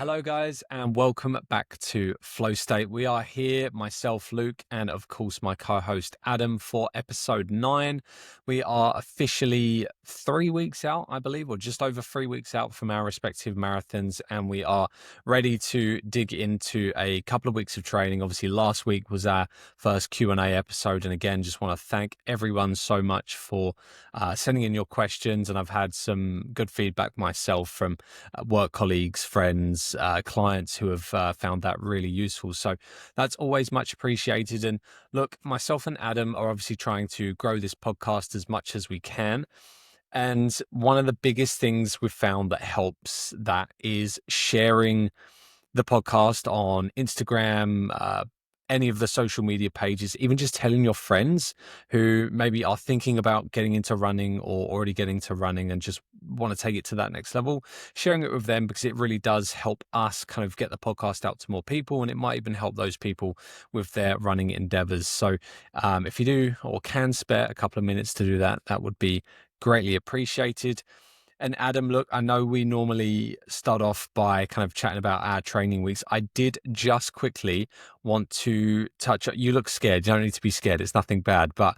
Hello, guys, and welcome back to Flow State. We are here, myself, Luke, and of course, my co host, Adam, for episode 9. We are officially 3 weeks out, I believe, or just over 3 weeks out from our respective marathons, and we are ready to dig into a couple of weeks of training. Obviously, last week was our first Q&A episode, and again, just want to thank everyone so much for sending in your questions, and I've had some good feedback myself from work colleagues, friends, clients who have found that really useful. So that's always much appreciated. And look, myself and Adam are obviously trying to grow this podcast as much as we can. And one of the biggest things we've found that helps that is sharing the podcast on Instagram, any of the social media pages, even just telling your friends who maybe are thinking about getting into running or already getting to running and just want to take it to that next level, sharing it with them, because it really does help us kind of get the podcast out to more people, and it might even help those people with their running endeavors. So if you do or can spare a couple of minutes to do that, that would be greatly appreciated. And Adam, look, I know we normally start off by kind of chatting about our training weeks. I did just quickly want to touch. You look scared. You don't need to be scared. It's nothing bad. But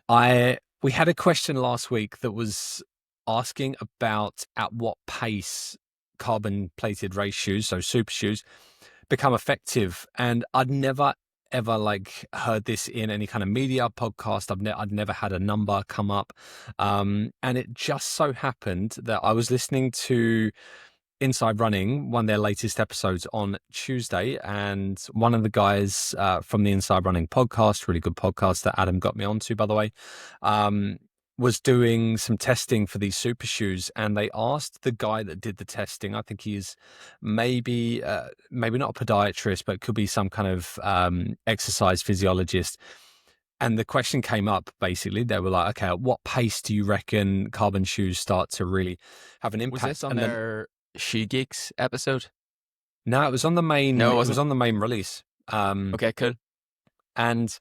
we had a question last week that was asking about at what pace carbon plated race shoes, so super shoes, become effective. And I'd never ever heard this in any kind of media podcast. I'd never had a number come up. And it just so happened that I was listening to Inside Running, one of their latest episodes on Tuesday, and one of the guys from the Inside Running podcast, really good podcast that Adam got me onto, by the way, was doing some testing for these super shoes, and they asked the guy that did the testing, I think he's maybe not a podiatrist, but could be some kind of exercise physiologist. And the question came up, basically, they were like, okay, at what pace do you reckon carbon shoes start to really have an impact? Was this on their Shoe Geeks episode? No, it was on the main, No, it it wasn't. was on the main release. Okay, cool. And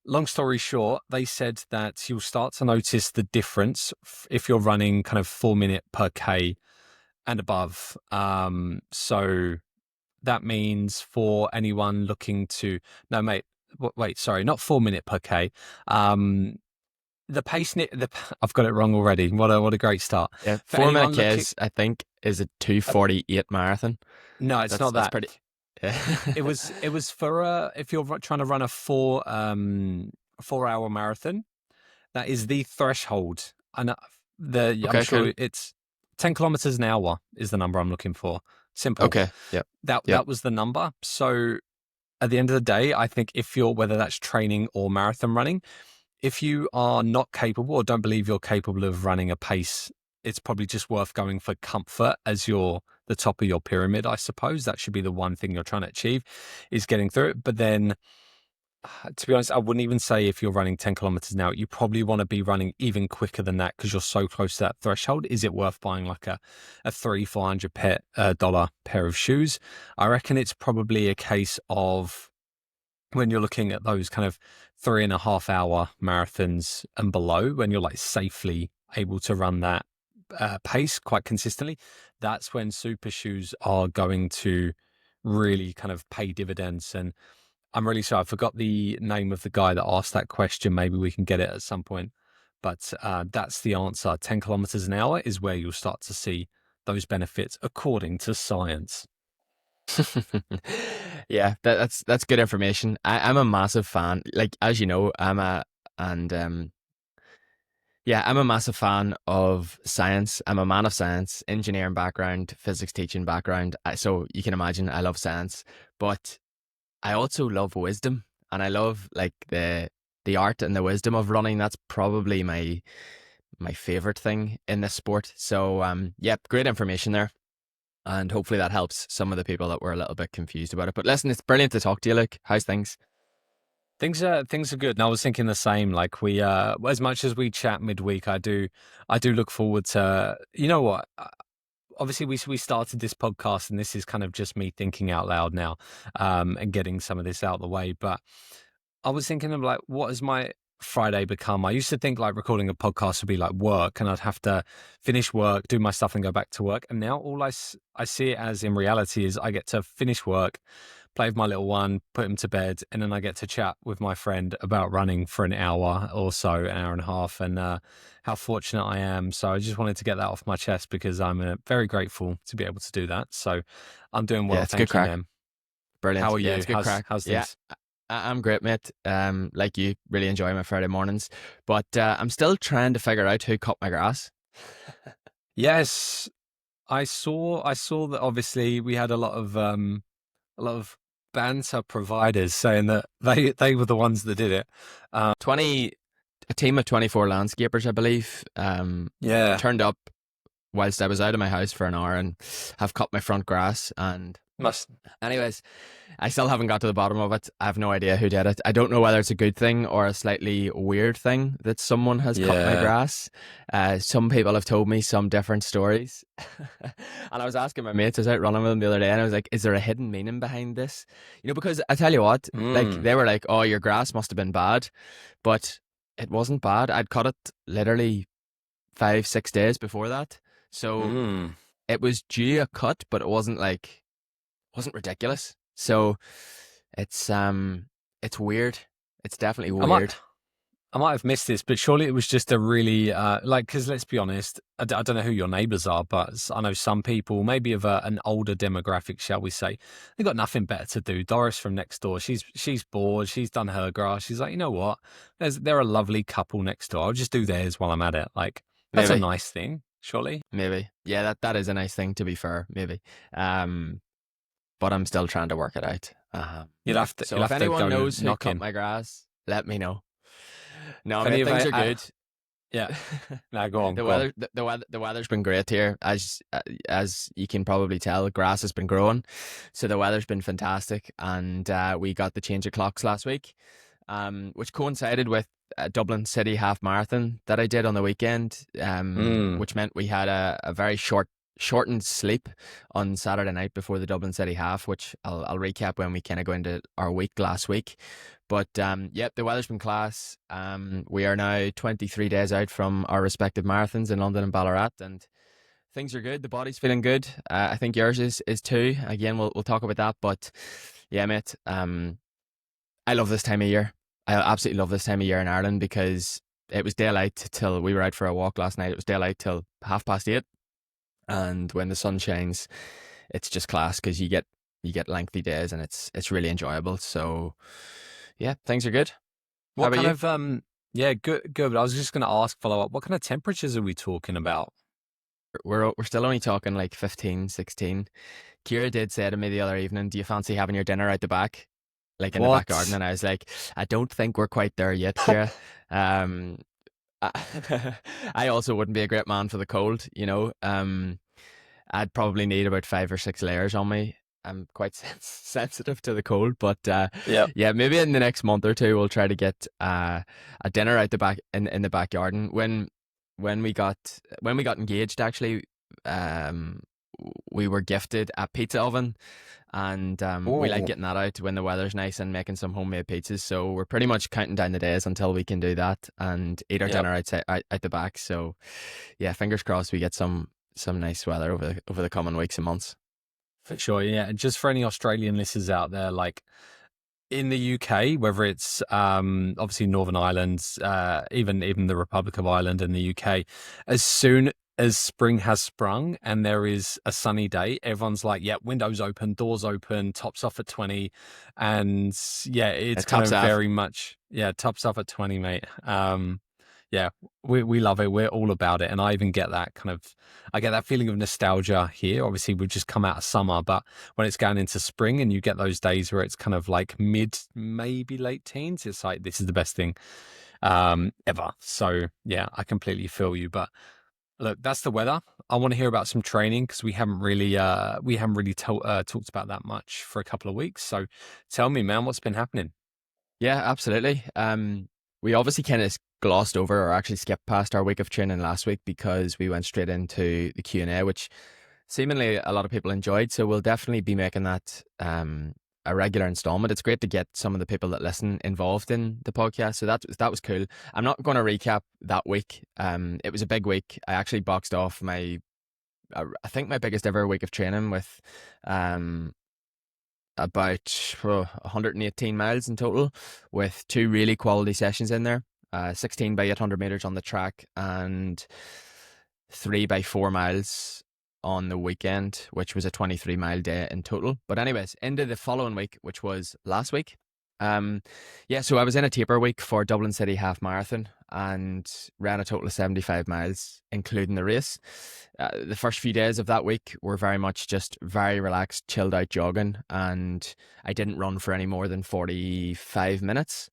long story short, they said that you'll start to notice the difference if you're running kind of 4 minute per K and above. So that means for anyone looking to, no, mate, wait, sorry, not 4 minute per K. The pace, I've got it wrong already. What a great start. Yeah, For 4 minute anyone Ks, I think, is a 2:48 marathon. no, it's not That's that. pretty. Yeah. It was for if you're trying to run a 4 hour marathon, that is the threshold. And I'm Okay, sure cool. it's 10 kilometers an hour is the number I'm looking for. Simple. Okay, yep. That was the number. So at the end of the day, I think if you're, whether that's training or marathon running, if you are not capable or don't believe you're capable of running a pace, it's probably just worth going for comfort as the top of your pyramid, I suppose. That should be the one thing you're trying to achieve, is getting through it. But then, to be honest, I wouldn't even say if you're running 10 kilometers an hour, you probably want to be running even quicker than that because you're so close to that threshold. Is it worth buying like a $300-$400 pair of shoes? I reckon it's probably a case of when you're looking at those kind of 3.5 hour marathons and below, when you're like safely able to run that pace quite consistently, that's when super shoes are going to really kind of pay dividends. And I'm really sorry, I forgot the name of the guy that asked that question. Maybe we can get it at some point, but that's the answer. 10 kilometers an hour is where you'll start to see those benefits according to science. Yeah, that's good information. I'm a massive fan. Like, as you know, I'm a massive fan of science. I'm a man of science, engineering background, physics teaching background. So you can imagine I love science, but I also love wisdom, and I love like the art and the wisdom of running. That's probably my favorite thing in this sport. So yeah, great information there. And hopefully that helps some of the people that were a little bit confused about it. But listen, it's brilliant to talk to you, Luke. How's things? Things are good. And I was thinking the same. Like we, as much as we chat midweek, I do look forward to. You know what? Obviously, we started this podcast, and this is kind of just me thinking out loud now, and getting some of this out of the way. But I was thinking of like, what is my Friday become? I used to think like recording a podcast would be like work, and I'd have to finish work, do my stuff, and go back to work. And now I see it as in reality is I get to finish work, play with my little one, put him to bed, and then I get to chat with my friend about running for an hour or so, an hour and a half, and how fortunate I am. So I just wanted to get that off my chest because I'm very grateful to be able to do that. So I'm doing Yeah, well, it's good thank you, crack. man. How Brilliant. are Yeah, you? it's good crack. How's Yeah, things? I'm great, mate. Like you, really enjoy my Friday mornings, but I'm still trying to figure out who cut my grass. Yes, I saw that obviously we had a lot of banter providers saying that they were the ones that did it. 20, a team of 24 landscapers, I believe, Yeah, turned up whilst I was out of my house for an hour and have cut my front grass. And must. anyways, I still haven't got to the bottom of it. I have no idea who did it. I don't know whether it's a good thing or a slightly weird thing that someone has cut my Yeah. grass. Some people have told me some different stories. And I was asking my mates, I was out running with them the other day, and I was like, is there a hidden meaning behind this? You know, because I tell you what, like Mm. they were like, oh, your grass must have been bad. But it wasn't bad. I'd cut it literally 5, 6 days before that. So Mm. it was due a cut, but it wasn't ridiculous. So it's weird. It's definitely I might weird. I might have missed this, but surely it was just a really like because let's be honest, I don't know who your neighbours are, but I know some people maybe of an older demographic, shall we say, they got nothing better to do. Doris from next door, she's bored. She's done her grass. She's like, you know what? They're a lovely couple next door. I'll just do theirs while I'm at it. Like that's a Maybe, nice thing, surely. maybe. Yeah, that is a nice thing to be fair. Maybe. Um, but I'm still trying to work it out. Yeah. So You'll if have to anyone go knows who cut knocking. my grass, let me know. No, If any mate, of things it, are good. yeah. Now go on, The go on. weather, the weather's been great here, as you can probably tell. Grass has been growing, so the weather's been fantastic, and we got the change of clocks last week, which coincided with a Dublin City Half Marathon that I did on the weekend, Mm. which meant we had a very shortened sleep on Saturday night before the Dublin City Half, which I'll recap when we kind of go into our week last week. But yep, the weather's been class. We are now 23 days out from our respective marathons in London and Ballarat, and things are good. The body's feeling good. I think yours is too. Again, we'll talk about that. But yeah, mate. I love this time of year. I absolutely love this time of year in Ireland because it was daylight till we were out for a walk last night. It was daylight till 8:30, and when the sun shines, it's just class because you get lengthy days and it's really enjoyable. So yeah, things are good. How What about kind you? of yeah, good. But I was just going to ask follow up. What kind of temperatures are we talking about? We're still only talking like 15, 16. Kira did say to me the other evening, do you fancy having your dinner out the back, like in the back garden? What? And I was like, I don't think we're quite there yet, Kira. Um, I, I also wouldn't be a great man for the cold, you know. I'd probably need about 5 or 6 layers on me. I'm quite sensitive to the cold, but Yep. yeah, maybe in the next month or two we'll try to get a dinner out the back in the backyard. And when we got engaged, actually, um, we were gifted a pizza oven, and we like Oh, getting that out when the weather's nice and making some homemade pizzas. So we're pretty much counting down the days until we can do that and eat our yep. dinner outside out the back. So yeah, fingers crossed we get some nice weather over the coming weeks and months. For sure. Yeah. Just for any Australian listeners out there, like in the UK, whether it's obviously Northern Ireland, even the Republic of Ireland and the UK, as soon as spring has sprung and there is a sunny day, everyone's like, yeah, windows open, doors open, tops off at 20. And yeah, it's It kind tops of off. very much, yeah, tops off at 20, mate. Yeah, we love it. We're all about it. And I even get that kind of, I get that feeling of nostalgia here. Obviously, we've just come out of summer, but when it's going into spring and you get those days where it's kind of like mid, maybe late teens, it's like, this is the best thing ever. So yeah, I completely feel you. But look, that's the weather. I want to hear about some training because we haven't really talked about that much for a couple of weeks. So tell me, man, what's been happening? Yeah, absolutely. We obviously kind of glossed over or actually skipped past our week of training last week because we went straight into the Q&A, which seemingly a lot of people enjoyed. So we'll definitely be making that a regular installment. It's great to get some of the people that listen involved in the podcast. So that was cool. I'm not going to recap that week. It was a big week. I actually boxed off I think my biggest ever week of training with about 118 miles in total, with 2 really quality sessions in there. 16 by 800 meters on the track and 3 by 4 miles on the weekend, which was a 23-mile day in total. But anyways, into the following week, which was last week. So I was in a taper week for Dublin City Half Marathon and ran a total of 75 miles, including the race. The first few days of that week were very much just very relaxed, chilled out jogging, and I didn't run for any more than 45 minutes.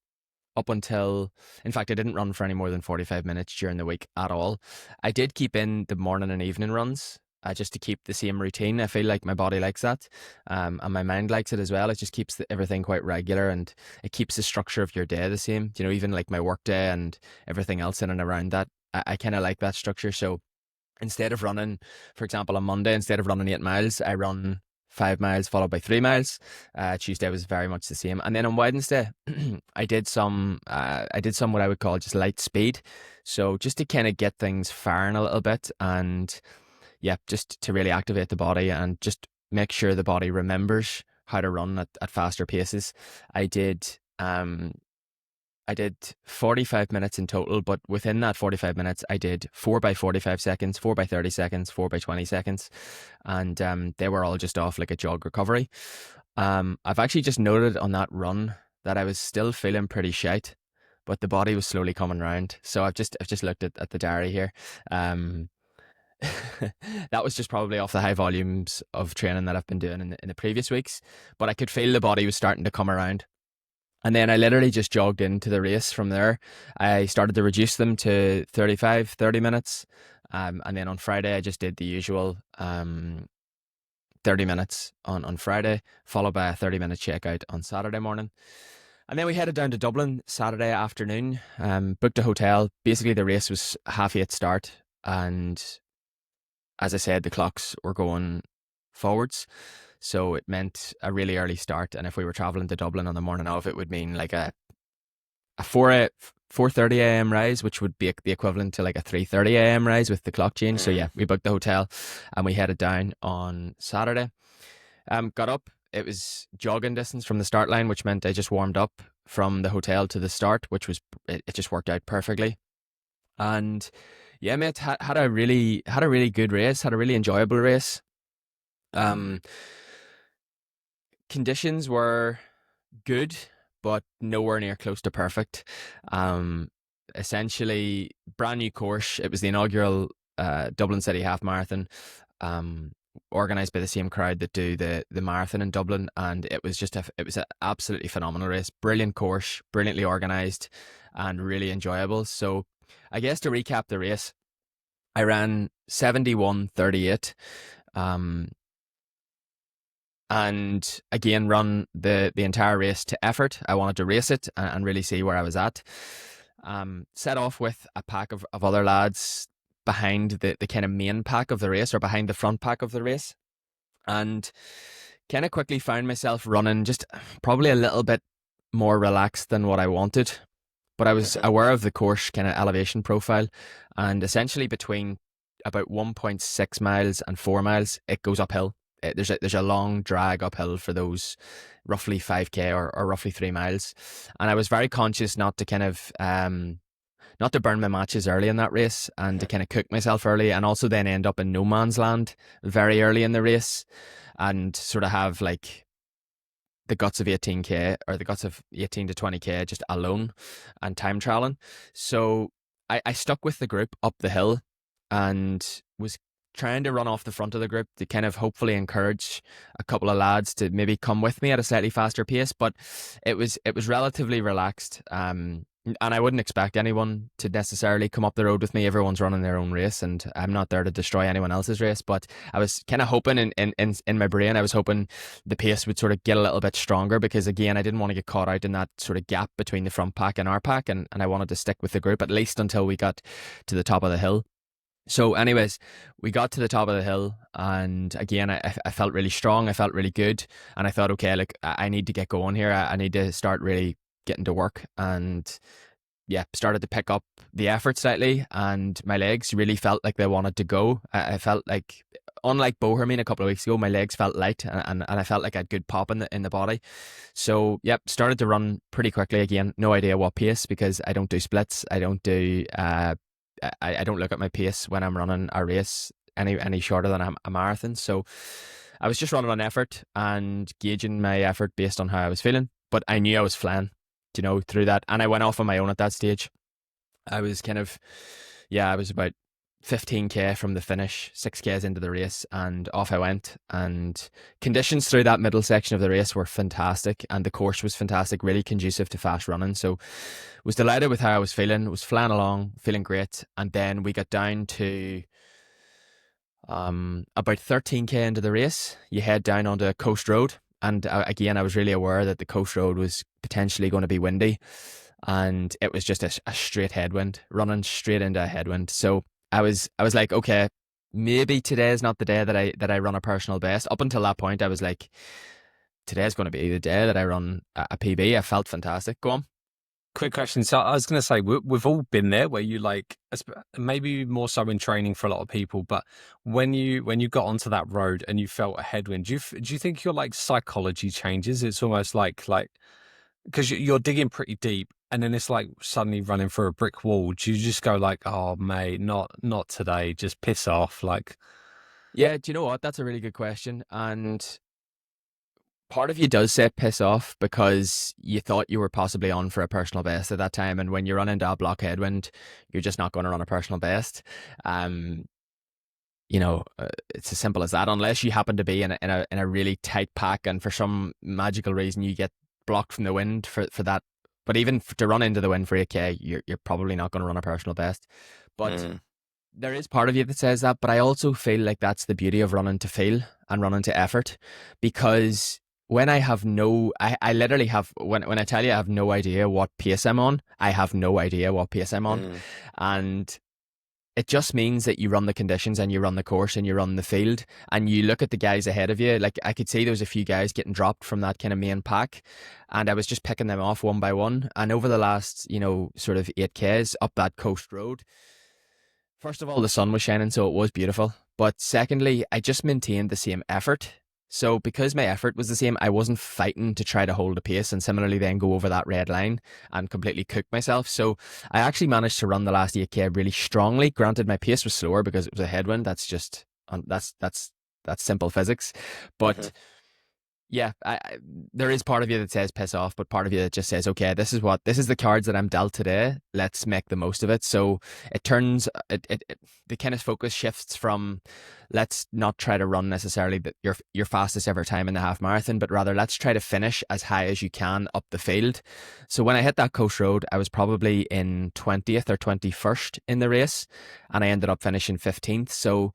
In fact, I didn't run for any more than 45 minutes during the week at all. I did keep in the morning and evening runs, just to keep the same routine. I feel like my body likes that, and my mind likes it as well. It just keeps everything quite regular, and it keeps the structure of your day the same. You know, even like my work day and everything else in and around that. I kind of like that structure. So instead of running, for example, on Monday, instead of running 8 miles, I run 5 miles followed by 3 miles. Tuesday was very much the same, and then on Wednesday, I did some what I would call just light speed. So just to kind of get things firing a little bit, and yeah, just to really activate the body and just make sure the body remembers how to run at faster paces. I did 45 minutes in total, but within that 45 minutes, I did 4 by 45 seconds, 4 by 30 seconds, 4 by 20 seconds. And they were all just off like a jog recovery. I've actually just noted on that run that I was still feeling pretty shite, but the body was slowly coming around. So I've just looked at the diary here. That was just probably off the high volumes of training that I've been doing in the previous weeks, but I could feel the body was starting to come around. And then I literally just jogged into the race from there. I started to reduce them to 30 minutes. And then on Friday, I just did the usual 30 minutes on Friday, followed by a 30-minute checkout on Saturday morning. And then we headed down to Dublin Saturday afternoon, booked a hotel. Basically, the race was 8:30 start. And as I said, the clocks were going forwards. So it meant a really early start, and if we were travelling to Dublin on the morning of, it would mean like a 4:30 a.m. rise, which would be the equivalent to like a 3:30 a.m. rise with the clock change. So yeah, we booked the hotel and we headed down on Saturday. Got up. It was jogging distance from the start line, which meant I just warmed up from the hotel to the start, which was it just worked out perfectly. And yeah, mate, had a really good race, had a really enjoyable race. Conditions were good, but nowhere near close to perfect. Essentially, brand new course. It was the inaugural Dublin City Half Marathon, organised by the same crowd that do the marathon in Dublin, and it was an absolutely phenomenal race. Brilliant course, brilliantly organised, and really enjoyable. So, I guess to recap the race, I ran 71:38. And again, run the entire race to effort. I wanted to race it and really see where I was at. Set off with a pack of other lads behind the kind of main pack of the race, or behind the front pack of the race. And kind of quickly found myself running just probably a little bit more relaxed than what I wanted. But I was aware of the course kind of elevation profile. And essentially between about 1.6 miles and 4 miles, it goes uphill. There's a long drag uphill for those roughly 5k or roughly 3 miles, and I was very conscious not to kind of not to burn my matches early in that race, and to kind of cook myself early, and also then end up in no man's land very early in the race, and sort of have like the guts of 18k or the guts of 18 to 20k just alone and time trialing. So I stuck with the group up the hill and was trying to run off the front of the group to kind of hopefully encourage a couple of lads to maybe come with me at a slightly faster pace, but it was relatively relaxed. And I wouldn't expect anyone to necessarily come up the road with me. Everyone's running their own race, and I'm not there to destroy anyone else's race. But I was kind of hoping in my brain, I was hoping the pace would sort of get a little bit stronger, because again, I didn't want to get caught out in that sort of gap between the front pack and our pack, and I wanted to stick with the group at least until we got to the top of the hill. So, anyways, we got to the top of the hill, and again, I felt really strong. I felt really good, and I thought, okay, like I need to get going here. I need to start really getting to work, and yeah, started to pick up the effort slightly, and my legs really felt like they wanted to go. I felt like, unlike Bohermine a couple of weeks ago, my legs felt light, and I felt like I had good pop in the body. So, yep, started to run pretty quickly again. No idea what pace because I don't do splits. I don't do I don't look at my pace when I'm running a race any shorter than a marathon. So I was just running on effort and gauging my effort based on how I was feeling. But I knew I was flying, through that. And I went off on my own at that stage. I was kind of, yeah, I was about 15k from the finish, 6k's into the race, and off I went. And conditions through that middle section of the race were fantastic, and the course was fantastic, really conducive to fast running. So was delighted with how I was feeling, was flying along, feeling great. And then we got down to about 13k into the race. You head down onto a coast road. And again, I was really aware that the coast road was potentially going to be windy. And it was just a straight headwind, running straight into a headwind. So I was like, okay, maybe today is not the day that I run a personal best. Up until that point, I was like, today's going to be the day that I run a PB. I felt fantastic. Go on. Quick question. So I was going to say, we've all been there where you like, maybe more so in training for a lot of people, but when you got onto that road and you felt a headwind, do you think your like psychology changes? It's almost like, because you're digging pretty deep and then it's like suddenly running through a brick wall. Do you just go like, oh mate, not today, just piss off? Like, Yeah, do you know what? That's a really good question. And part of you does say piss off because you thought you were possibly on for a personal best at that time. And when you run into a block headwind, you're just not going to run a personal best. Um, it's as simple as that. Unless you happen to be in a really tight pack, and for some magical reason you get blocked from the wind for that. But even to run into the wind for 8k, you're probably not going to run a personal best. But mm, there is part of you that says that. But I also feel like that's the beauty of running to feel and running to effort, because when I have I literally have, when I tell you I have no idea what pace I'm on, I have no idea what pace I'm on. mm. And it just means that you run the conditions and you run the course and you run the field and you look at the guys ahead of you. Like I could see there was a few guys getting dropped from that kind of main pack, and I was just picking them off one by one. And over the last, sort of 8k's up that coast road, first of all, the sun was shining, so it was beautiful. But secondly, I just maintained the same effort. So because my effort was the same, I wasn't fighting to try to hold a pace and similarly then go over that red line and completely cook myself. So I actually managed to run the last 8k really strongly. Granted, my pace was slower because it was a headwind. That's just that's simple physics. But yeah, there is part of you that says piss off, but part of you that just says, okay, this is the cards that I'm dealt today. Let's make the most of it. So it turns the kind of focus shifts from, let's not try to run necessarily your fastest ever time in the half marathon, but rather let's try to finish as high as you can up the field. So when I hit that coast road, I was probably in 20th or 21st in the race, and I ended up finishing 15th. So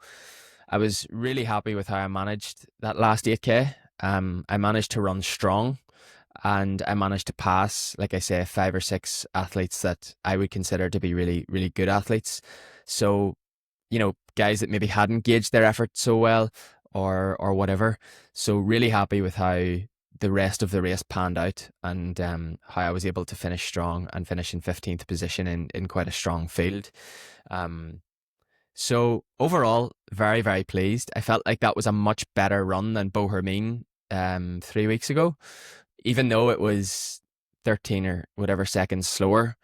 I was really happy with how I managed that last 8k. I managed to run strong, and I managed to pass, like I say, 5 or 6 athletes that I would consider to be really, really good athletes. So, guys that maybe hadn't gauged their effort so well, or whatever. So really happy with how the rest of the race panned out, and how I was able to finish strong and finish in 15th position in quite a strong field. Um, so overall, very, very pleased. I felt like that was a much better run than Bohermine 3 weeks ago, even though it was 13 or whatever seconds slower.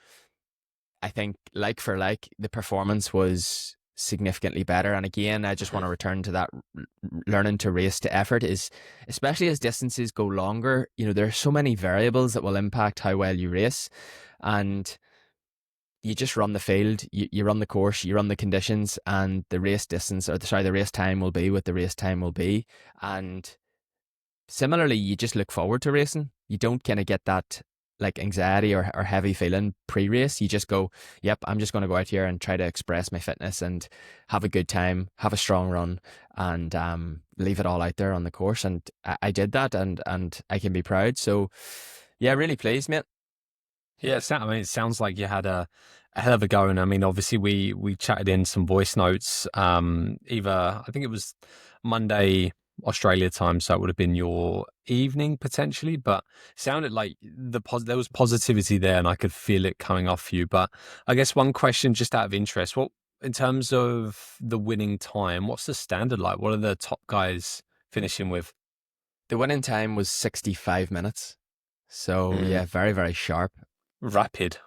I think like for like, the performance was significantly better. And again, I just want to return to that learning to race to effort is, especially as distances go longer, there are so many variables that will impact how well you race. And you just run the field, you run the course, you run the conditions, and the race distance, or the race time will be what the race time will be. And similarly, you just look forward to racing. You don't kind of get that like anxiety or heavy feeling pre-race. You just go, yep, I'm just going to go out here and try to express my fitness and have a good time, have a strong run, and leave it all out there on the course. And I did that, and I can be proud. So yeah, really pleased, mate. Yeah, I mean, it sounds like you had a hell of a go. And I mean, obviously, we chatted in some voice notes. Either I think it was Monday Australia time, so it would have been your evening potentially. But it sounded like there was positivity there, and I could feel it coming off you. But I guess one question, just out of interest, what in terms of the winning time, what's the standard like? What are the top guys finishing with? The winning time was 65 minutes. So yeah, very, very sharp. Rapid.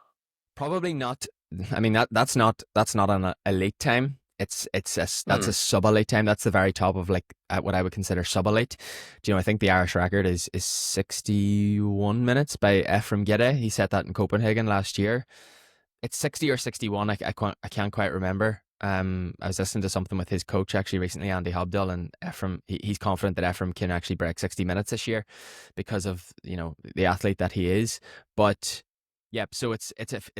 Probably not. I mean that's not an elite time. That's a Mm. sub elite time. That's the very top of like what I would consider sub elite. Do you know? I think the Irish record is 61 minutes by Ephraim Gide. He set that in Copenhagen last year. It's 60 or 61. I can't quite remember. I was listening to something with his coach actually recently, Andy Hobdell, and Ephraim. He's confident that Ephraim can actually break 60 minutes this year because of the athlete that he is. But yeah, so it's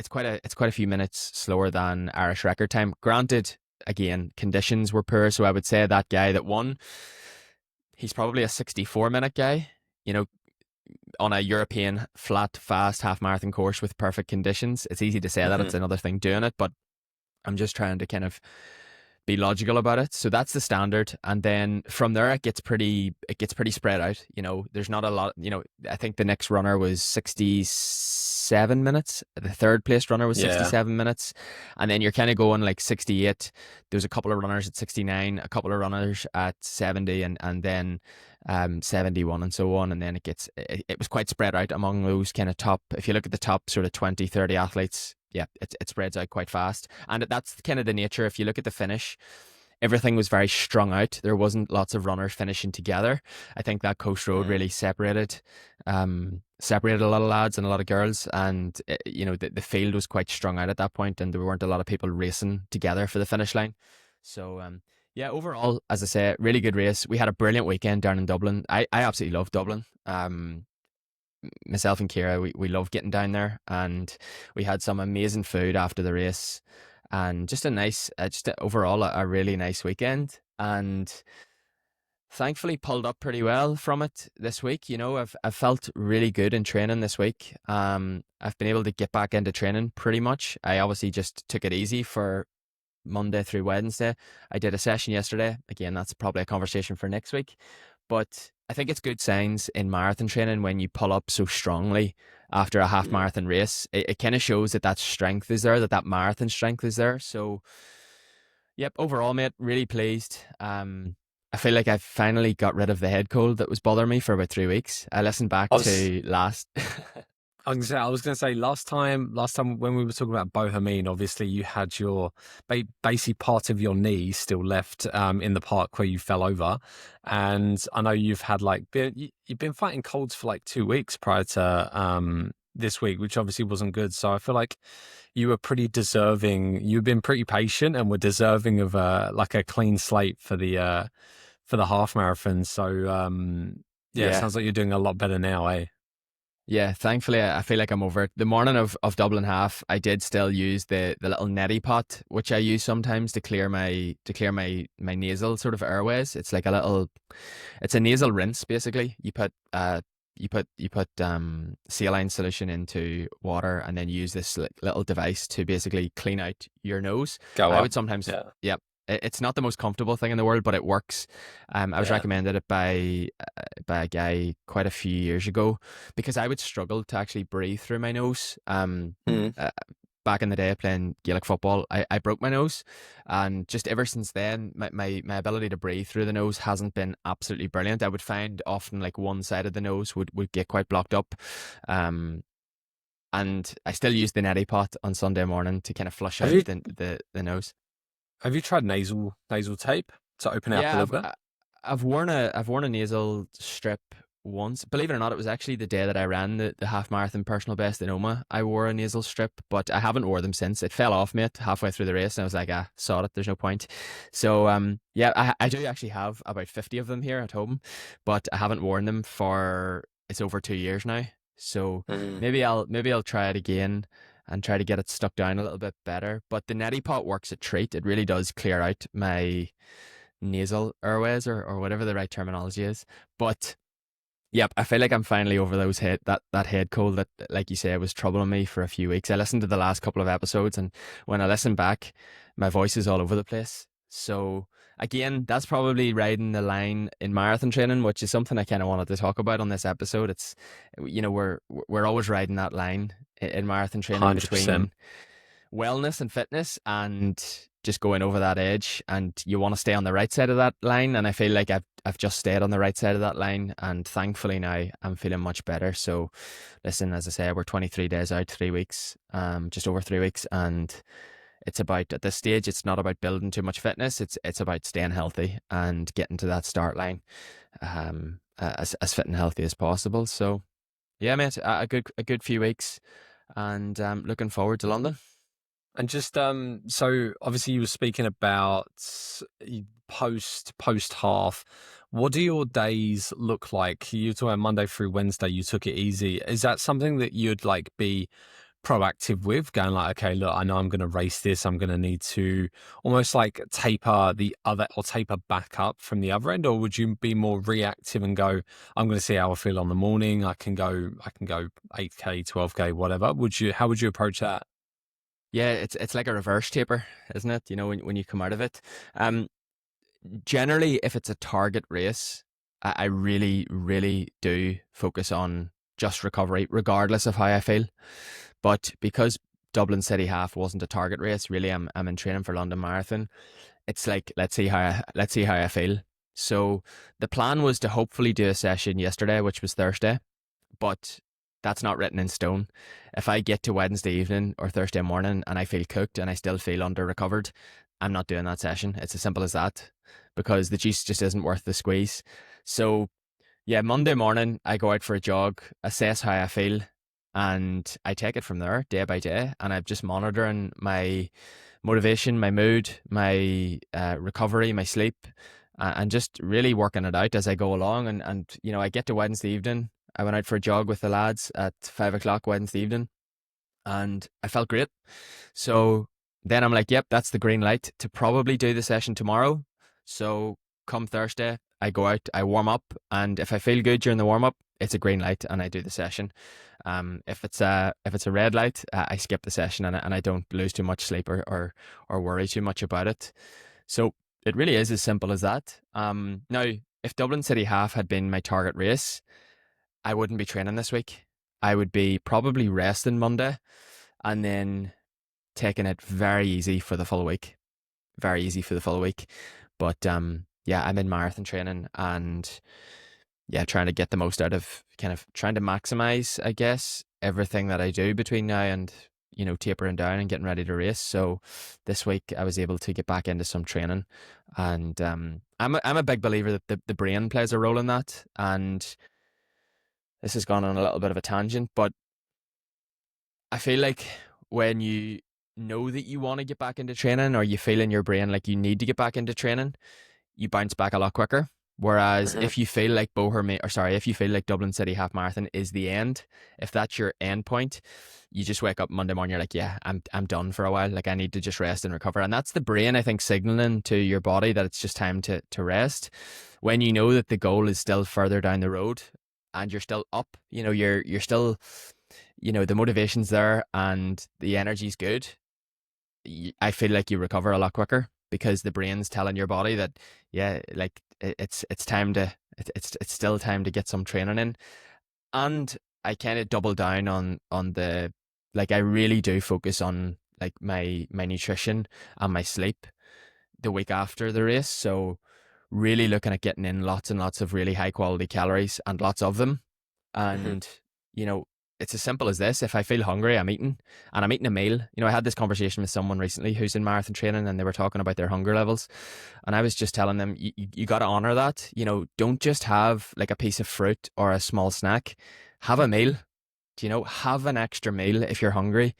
quite a few minutes slower than Irish record time. Granted, again, conditions were poor, so I would say that guy that won, he's probably a 64-minute guy. You know, on a European flat, fast half marathon course with perfect conditions. It's easy to say that. Hmm. It's another thing doing it, but I'm just trying to kind of be logical about it. So that's the standard, and then from there it gets pretty spread out. There's not a lot. I think the next runner was 67 minutes. The third placed runner was Yeah. 67 minutes, and then you're kind of going like 68. There's a couple of runners at 69, a couple of runners at 70, and then 71 and so on, and then it was quite spread out among those kind of top. If you look at the top sort of 20, 30 athletes, yeah, it spreads out quite fast. And that's kind of the nature. If you look at the finish, everything was very strung out. There wasn't lots of runners finishing together. I think that coast road Mm. really separated a lot of lads and a lot of girls. And the field was quite strung out at that point, and there weren't a lot of people racing together for the finish line. So yeah, overall, as I say, really good race. We had a brilliant weekend down in Dublin. I absolutely love Dublin. Myself and Kira, we love getting down there, and we had some amazing food after the race, and just a nice, overall a really nice weekend, and thankfully pulled up pretty well from it this week. I've felt really good in training this week. I've been able to get back into training pretty much. I obviously just took it easy for Monday through Wednesday. I did a session yesterday. Again, that's probably a conversation for next week. But I think it's good signs in marathon training when you pull up so strongly after a half Mm. marathon race. It kind of shows that strength is there, that marathon strength is there. So, yep, overall, mate, really pleased. I feel like I've finally got rid of the head cold that was bothering me for about 3 weeks. I listened back I was to last. I was gonna say last time when we were talking about Bohemine, obviously you had your basic part of your knee still left in the park where you fell over, and I know you've had you've been fighting colds for like 2 weeks prior to this week, which obviously wasn't good. So I feel like you were pretty deserving. You've been pretty patient and were deserving of like a clean slate for the half marathon. So yeah, it Yeah. sounds like you're doing a lot better now, eh? Yeah, thankfully I feel like I'm over it. The morning of Dublin half, I did still use the little neti pot, which I use sometimes to clear my nasal sort of airways. It's a nasal rinse basically. You put saline solution into water and then use this little device to basically clean out your nose. Go I would up. sometimes, Yeah. yeah. It's not the most comfortable thing in the world, but it works. I was Yeah. recommended it by a guy quite a few years ago because I would struggle to actually breathe through my nose. Mm. Uh, Back in the day playing Gaelic football, I broke my nose, and just ever since then, my ability to breathe through the nose hasn't been absolutely brilliant. I would find often like one side of the nose would get quite blocked up. Um, and I still use the neti pot on Sunday morning to kind of flush Have out you the nose. have you tried nasal tape to open it up a Yeah, little bit? I've worn a nasal strip once. Believe it or not, it was actually the day that I ran the half marathon personal best in Oma. I wore a nasal strip, but I haven't wore them since. It fell off, mate, halfway through the race, and I was like, sod it. There's no point. So yeah, I do actually have about 50 of them here at home, but I haven't worn them for it's over 2 years now. So Mm. maybe I'll try it again and try to get it stuck down a little bit better. But the neti pot works a treat. It really does clear out my nasal airways or whatever the right terminology is. But Yep, I feel like I'm finally over that head cold that, like you say, was troubling me for a few weeks. I listened to the last couple of episodes, and when I listen back, my voice is all over the place. So again, that's probably riding the line in marathon training, which is something I kind of wanted to talk about on this episode. It's, we're always riding that line in marathon training 100%. between wellness and fitness and just going over that edge, and you want to stay on the right side of that line, and I feel like I've just stayed on the right side of that line, and thankfully now I'm feeling much better. So listen, as I say, we're 23 days out, 3 weeks, just over 3 weeks, and it's about, at this stage, it's not about building too much fitness, it's about staying healthy and getting to that start line as fit and healthy as possible. So yeah, mate, a good few weeks, and looking forward to London. And just so obviously you were speaking about post half. What do your days look like? You talking about Monday through Wednesday, you took it easy. Is that something that you'd like be proactive with, going like, okay, look, I know I'm going to race this. I'm going to need to almost like taper the other or taper back up from the other end, or would you be more reactive and go, I'm going to see how I feel on the morning. I can go 8K, 12K, whatever. How would you approach that? Yeah, it's like a reverse taper, isn't it? When you come out of it. Um, Generally, if it's a target race, I really, really do focus on just recovery, regardless of how I feel. But because Dublin City Half wasn't a target race, really, I'm in training for London Marathon. It's like, let's see how I feel. So the plan was to hopefully do a session yesterday, which was Thursday, but that's not written in stone. If I get to Wednesday evening or Thursday morning and I feel cooked and I still feel under recovered, I'm not doing that session. It's as simple as that, because the juice just isn't worth the squeeze. So yeah, Monday morning I go out for a jog, assess how I feel, and I take it from there day by day. And I'm just monitoring my motivation, my mood, my recovery, my sleep, and just really working it out as I go along. And I get to Wednesday evening. I went out for a jog with the lads at 5 o'clock Wednesday evening, and I felt great. So then I'm like, yep, that's the green light to probably do the session tomorrow. So come Thursday, I go out, I warm up, and if I feel good during the warm up, it's a green light, and I do the session. If it's a red light, I skip the session, and I don't lose too much sleep or worry too much about it. So it really is as simple as that. Now, if Dublin City Half had been my target race, I wouldn't be training this week. I would be probably resting Monday and then taking it very easy for the full week. Very easy for the full week. But yeah, I'm in marathon training, and yeah, trying to get the most out of, kind of trying to maximize, I guess, everything that I do between now and tapering down and getting ready to race. So this week I was able to get back into some training, and I'm a big believer that the brain plays a role in that. And this has gone on a little bit of a tangent, but I feel like when you know that you want to get back into training, or you feel in your brain like you need to get back into training, you bounce back a lot quicker. Whereas Mhm. if you feel like if you feel like Dublin City Half Marathon is the end, if that's your end point, you just wake up Monday morning, you're like, yeah, I'm done for a while. Like, I need to just rest and recover. And that's the brain, I think, signaling to your body that it's just time to rest. When you know that the goal is still further down the road and you're still up, you're still, the motivation's there and the energy's good, I feel like you recover a lot quicker, because the brain's telling your body that, yeah, like it's time to it's still time to get some training in. And I kind of double down on the, like, I really do focus on like my nutrition and my sleep the week after the race. So really looking at getting in lots and lots of really high quality calories, and lots of them. Mhm. And, you know, it's as simple as this. If I feel hungry, I'm eating, and I'm eating a meal. I had this conversation with someone recently who's in marathon training, and they were talking about their hunger levels. And I was just telling them, you got to honor that. Don't just have like a piece of fruit or a small snack. Have a meal. Have an extra meal if you're hungry.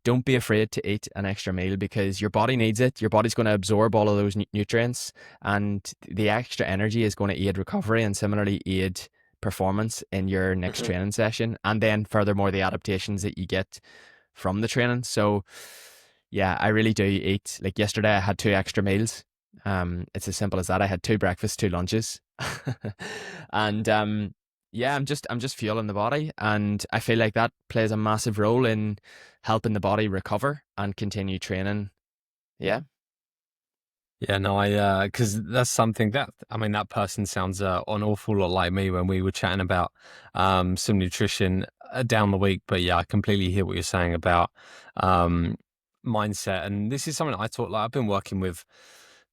Don't be afraid to eat an extra meal, because your body needs it. Your body's going to absorb all of those nutrients, and the extra energy is going to aid recovery and similarly aid performance in your next Mhm. training session. And then, furthermore, the adaptations that you get from the training. So, yeah, I really do eat. Like yesterday, I had two extra meals. It's as simple as that. I had two breakfasts, two lunches, and Yeah, I'm just fueling the body, and I feel like that plays a massive role in helping the body recover and continue training. Yeah. Yeah, no, because that's something that, I mean, that person sounds an awful lot like me when we were chatting about some nutrition down the week. But yeah, I completely hear what you're saying about um, mindset. And this is something I taught, like, I've been working with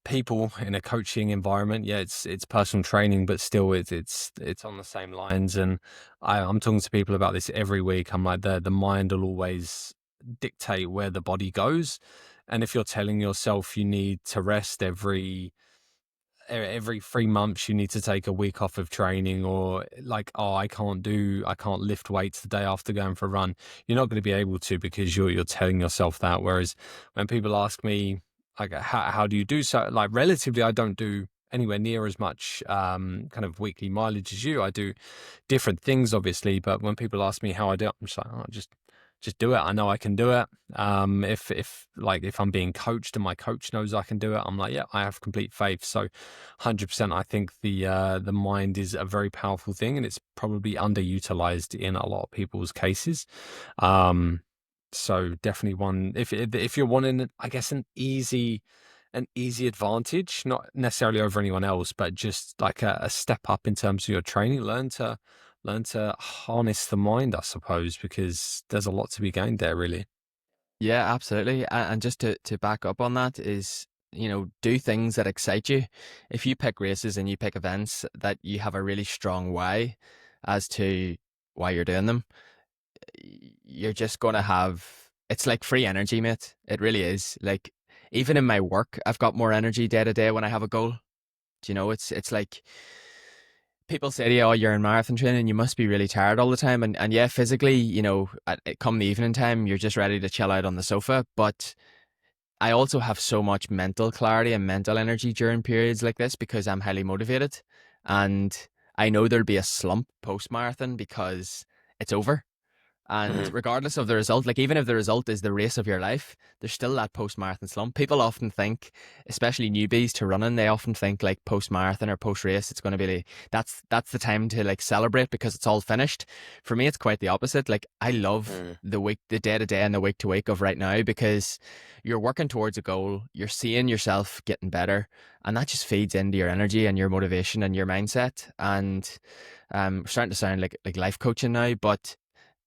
people in a coaching environment. Yeah, it's personal training, but still it's on the same lines. And I'm talking to people about this every week. I'm like, the mind will always dictate where the body goes. And if you're telling yourself you need to rest every 3 months, you need to take a week off of training, or like, oh, I can't lift weights the day after going for a run, you're not going to be able to, because you're telling yourself that. Whereas when people ask me, like, how do you do so, like, relatively, I don't do anywhere near as much kind of weekly mileage as you. I do different things, obviously, but when people ask me how I do it, I'm just like, oh, just do it. I know I can do it. If I'm being coached and my coach knows I can do it, I'm like, yeah, I have complete faith. So 100%, I think the mind is a very powerful thing, and it's probably underutilized in a lot of people's cases. Um, so definitely one, if you're wanting, I guess, an easy advantage, not necessarily over anyone else, but just like a step up in terms of your training, learn to harness the mind, I suppose, because there's a lot to be gained there, really. Yeah, absolutely. And just to back up on that is, do things that excite you. If you pick races and you pick events that you have a really strong why as to why you're doing them, you're just going to have, it's like free energy, mate. It really is. Like, even in my work, I've got more energy day to day when I have a goal. Do you know, it's like people say to you, oh, you're in marathon training, you must be really tired all the time. And yeah, physically, come the evening time, you're just ready to chill out on the sofa. But I also have so much mental clarity and mental energy during periods like this because I'm highly motivated. And I know there'll be a slump post marathon because it's over. And Mhm. regardless of the result, like even if the result is the race of your life, there's still that post marathon slump. People often think, especially newbies to running, they often think like post marathon or post race, it's going to be like that's the time to like celebrate because it's all finished. For me, it's quite the opposite. Like I love Mm. the week, the day to day, and the week to week of right now because you're working towards a goal, you're seeing yourself getting better, and that just feeds into your energy and your motivation and your mindset. And starting to sound like life coaching now, but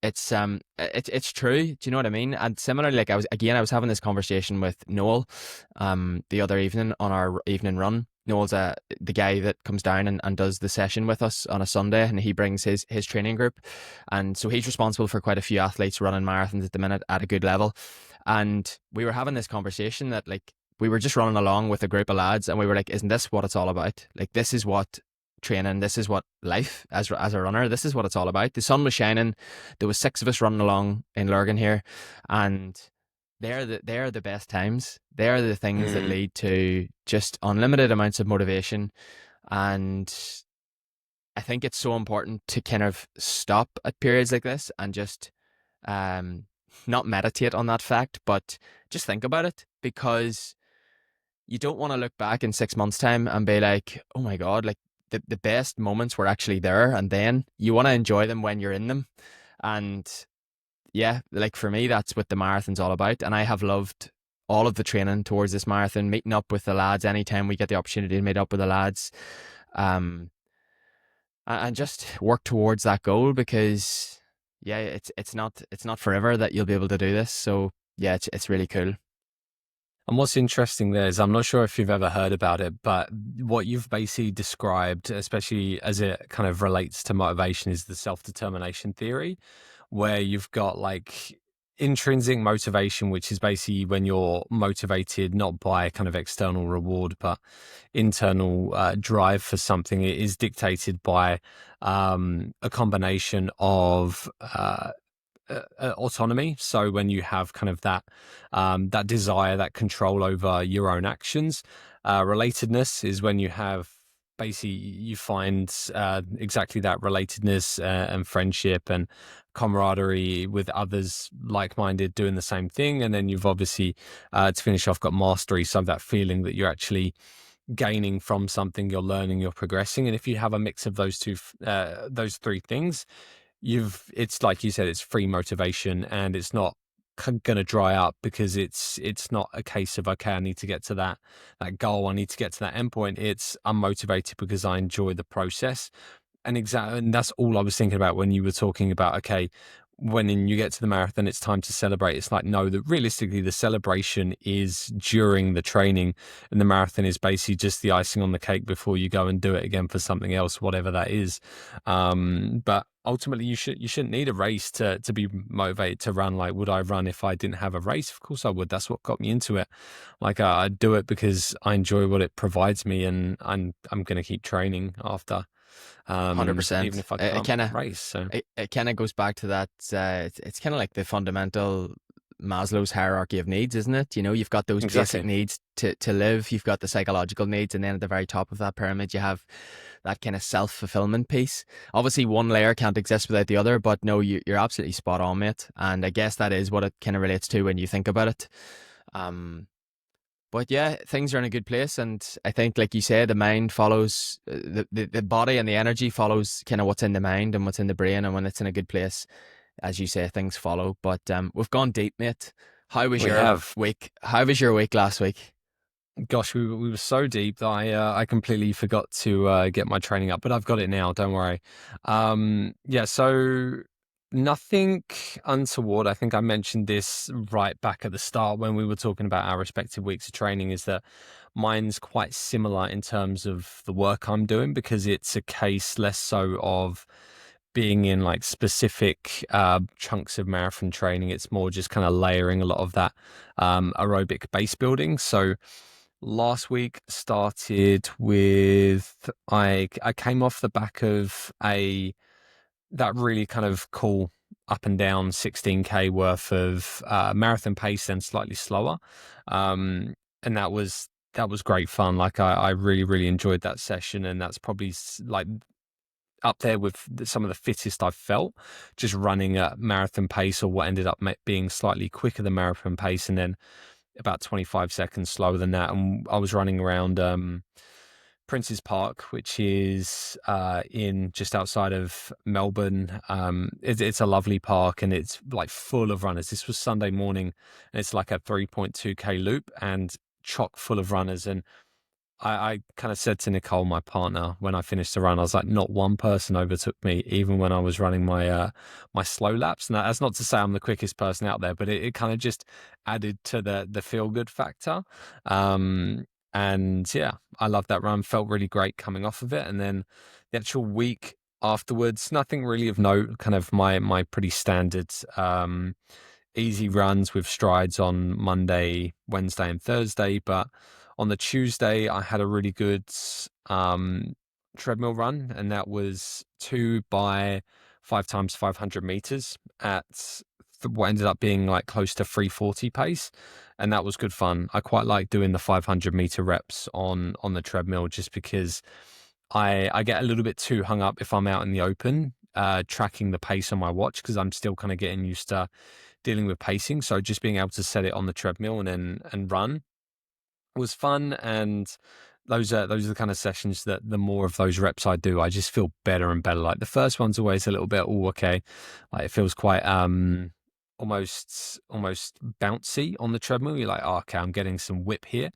it's true. Do you know what I mean? And similarly, like I was having this conversation with Noel the other evening on our evening run. Noel's the guy that comes down and does the session with us on a Sunday, and he brings his training group, and so he's responsible for quite a few athletes running marathons at the minute at a good level. And we were having this conversation that like we were just running along with a group of lads, and we were like, "Isn't this what it's all about? Like this is what training, this is what life as a runner, this is what it's all about." The sun was shining. There was six of us running along in Lurgan here, and they're the best times. They're the things that Mm. lead to just unlimited amounts of motivation. And I think it's so important to kind of stop at periods like this and just um, not meditate on that fact, but just think about it because you don't want to look back in 6 months' time and be like, oh my God, like the best moments were actually there. And then you want to enjoy them when you're in them. And yeah, like for me, that's what the marathon's all about. And I have loved all of the training towards this marathon, meeting up with the lads anytime we get the opportunity to meet up with the lads, um, and just work towards that goal because yeah, it's not forever that you'll be able to do this. So yeah, it's really cool. And what's interesting there is, I'm not sure if you've ever heard about it, but what you've basically described, especially as it kind of relates to motivation, is the self-determination theory, where you've got like intrinsic motivation, which is basically when you're motivated not by kind of external reward, but internal drive for something. It is dictated by a combination of autonomy. So when you have kind of that desire, that control over your own actions. Relatedness is when you have basically you find exactly that relatedness and friendship and camaraderie with others like-minded doing the same thing. And then you've obviously to finish off got mastery, so that feeling that you're actually gaining from something, you're learning, you're progressing. And if you have a mix of those three things, it's like you said, it's free motivation, and it's not going to dry up, because it's not a case of, okay, I need to get to that goal, I need to get to that endpoint. It's, I'm motivated because I enjoy the process. And that's all I was thinking about when you were talking about, okay, you get to the marathon, it's time to celebrate. It's like, no, that realistically the celebration is during the training, and the marathon is basically just the icing on the cake before you go and do it again for something else, whatever that is. But ultimately, you shouldn't need a race to be motivated to run. Like, would I run if I didn't have a race? Of course I would. That's what got me into it. Like, I do it because I enjoy what it provides me, and I'm going to keep training after. Even 100%. if I It can't kind of race. So it kind of goes back to that. It's kind of like the fundamental Maslow's hierarchy of needs, isn't it? You know, you've got those basic exactly. needs to live. You've got the psychological needs, and then at the very top of that pyramid, you have that kind of self fulfillment piece. Obviously, one layer can't exist without the other, but no, you're absolutely spot on, mate. And I guess that is what it kind of relates to when you think about it. Um, but yeah, things are in a good place, and I think, like you said, the mind follows the body, and the energy follows kind of what's in the mind and what's in the brain, and when it's in a good place, as you say, things follow. But we've gone deep, mate. How was We your have. week? How was your week last week? Gosh, we were so deep that I completely forgot to get my training up, but I've got it now. Don't worry. Yeah, so nothing untoward. I think I mentioned this right back at the start when we were talking about our respective weeks of training. Is that mine's quite similar in terms of the work I'm doing, because it's a case less so of being in like specific chunks of marathon training. It's more just kind of layering a lot of that aerobic base building. So last week started with, I came off the back of that really kind of cool up and down 16K worth of marathon pace, then slightly slower. And that was great fun. Like, I really, really enjoyed that session, and that's probably like up there with some of the fittest I've felt, just running at marathon pace, or what ended up being slightly quicker than marathon pace, and then about 25 seconds slower than that. And I was running around Prince's Park, which is in just outside of Melbourne. It's a lovely park, and it's like full of runners. This was Sunday morning, and it's like a 3.2K loop and chock full of runners. And I kind of said to Nicole, my partner, when I finished the run, I was like, not one person overtook me, even when I was running my slow laps. And that's not to say I'm the quickest person out there, but it kind of just added to the feel good factor. And yeah, I loved that run. Felt really great coming off of it. And then the actual week afterwards, nothing really of note. Kind of my pretty standard easy runs with strides on Monday, Wednesday, and Thursday. But on the Tuesday, I had a really good treadmill run, and that was 2 by 5 times 500 meters at what ended up being like close to 340 pace. And that was good fun. I quite like doing the 500-meter reps on the treadmill, just because I get a little bit too hung up if I'm out in the open, tracking the pace on my watch, because I'm still kind of getting used to dealing with pacing. So just being able to set it on the treadmill and run was fun. And those are the kind of sessions that the more of those reps I do, I just feel better and better. Like, the first one's always a little bit, oh, okay, like it feels quite almost bouncy on the treadmill. You're like, oh, okay, I'm getting some whip here.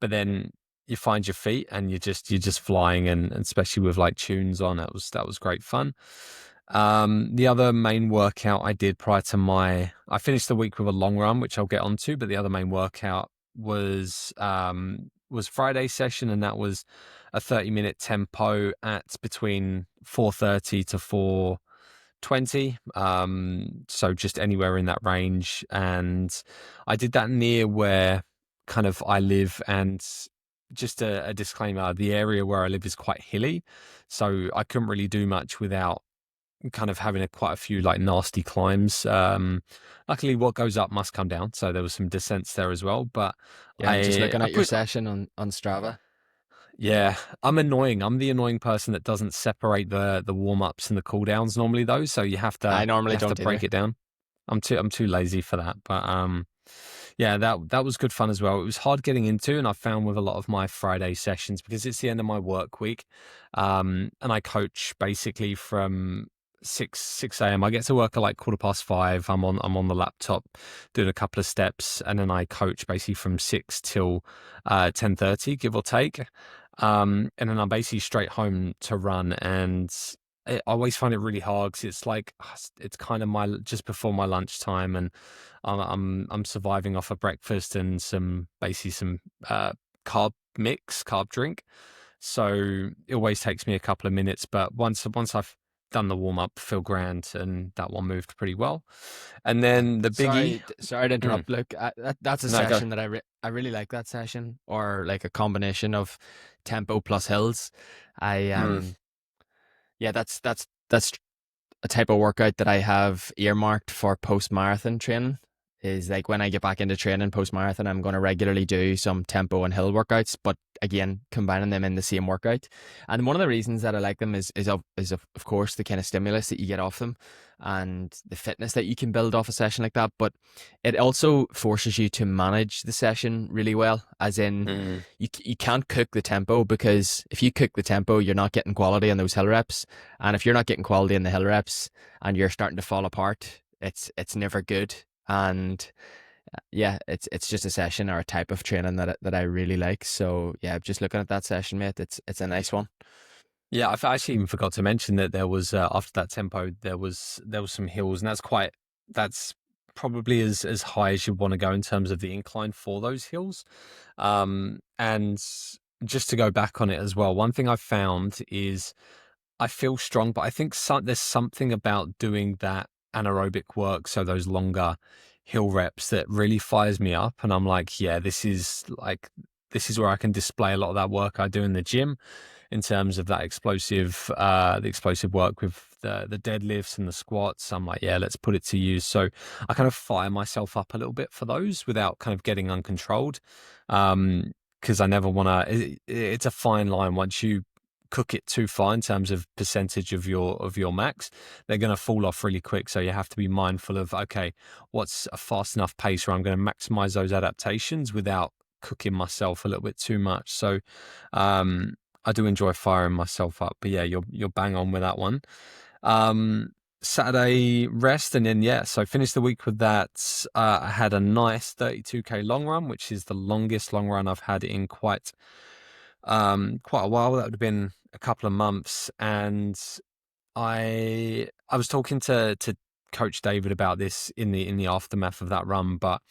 But then you find your feet, and you're just flying, and especially with like tunes on, that was great fun. The other main workout I did prior to I finished the week with a long run, which I'll get onto, but the other main workout was Friday session, and that was a 30-minute tempo at between 4:30 to 4:20. So just anywhere in that range. And I did that near where kind of I live, and just a disclaimer, the area where I live is quite hilly, so I couldn't really do much without kind of having quite a few like nasty climbs. Luckily, what goes up must come down, so there was some descents there as well. But Yeah, I'm just I looking I at your put session on Strava. yeah, I'm annoying. I'm the annoying person that doesn't separate the warm ups and the cool downs normally, though. So you have I to you normally have to don't break either. it down. I'm too lazy for that. But Yeah, that was good fun as well. It was hard getting into, and I found with a lot of my Friday sessions because it's the end of my work week, and I coach basically from six a.m. I get to work at like 5:15. I'm on the laptop doing a couple of steps, and then I coach basically from 6 till 10:30, give or take, and then I'm basically straight home to run. And I always find it really hard because it's like it's kind of my just before my lunchtime, and I'm surviving off a breakfast and basically some carb drink. So it always takes me a couple of minutes, but once I've done the warm up, feel grand, and that one moved pretty well. And then the biggie. Sorry to Mm, interrupt. Look, that's a no, go. session that I really like that session, or like a combination of tempo plus hills. I Mm, yeah, that's a type of workout that I have earmarked for post marathon training. Is like when I get back into training post marathon, I'm going to regularly do some tempo and hill workouts, but again, combining them in the same workout. And one of the reasons that I like them is of course the kind of stimulus that you get off them and the fitness that you can build off a session like that. But it also forces you to manage the session really well, as in mm. you can't cook the tempo, because if you cook the tempo, you're not getting quality in those hill reps. And if you're not getting quality in the hill reps and you're starting to fall apart, it's never good. And yeah, it's just a session or a type of training that I really like. So yeah, just looking at that session, mate, it's a nice one. Yeah, I actually even forgot to mention that there was after that tempo there was some hills, and that's probably as high as you want to go in terms of the incline for those hills. And just to go back on it as well, one thing I've found is I feel strong, but I think there's something about doing that anaerobic work, so those longer hill reps, that really fires me up. And I'm like, yeah, this is where I can display a lot of that work I do in the gym in terms of that the explosive work with the deadlifts and the squats. I'm like, yeah, let's put it to use. So I kind of fire myself up a little bit for those without kind of getting uncontrolled. Because I never want to. It's a fine line. Once you cook it too far in terms of percentage of your max, they're going to fall off really quick. So you have to be mindful of, okay, what's a fast enough pace where I'm going to maximize those adaptations without cooking myself a little bit too much. So um I do enjoy firing myself up. But yeah, you're bang on with that one. um Saturday rest, and then yeah, so finished the week with that. I had a nice 32K long run, which is the longest long run I've had in quite a while. That would have been a couple of months. And I was talking to Coach David about this in the aftermath of that run, but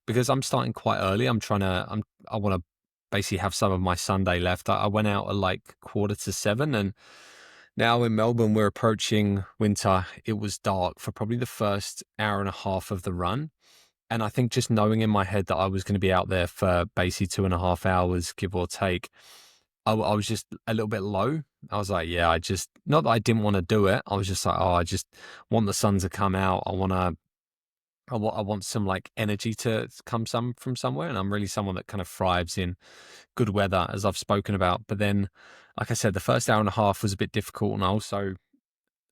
because I'm starting quite early, I want to basically have some of my Sunday left. I went out at like 6:45, and now in Melbourne we're approaching winter. It was dark for probably the first hour and a half of the run. And I think just knowing in my head that I was going to be out there for basically 2.5 hours, give or take, I was just a little bit low. I was like, yeah, not that I didn't want to do it. I was just like, oh, I just want the sun to come out. I want some like energy to come from somewhere. And I'm really someone that kind of thrives in good weather, as I've spoken about. But then, like I said, the first hour and a half was a bit difficult. And I also,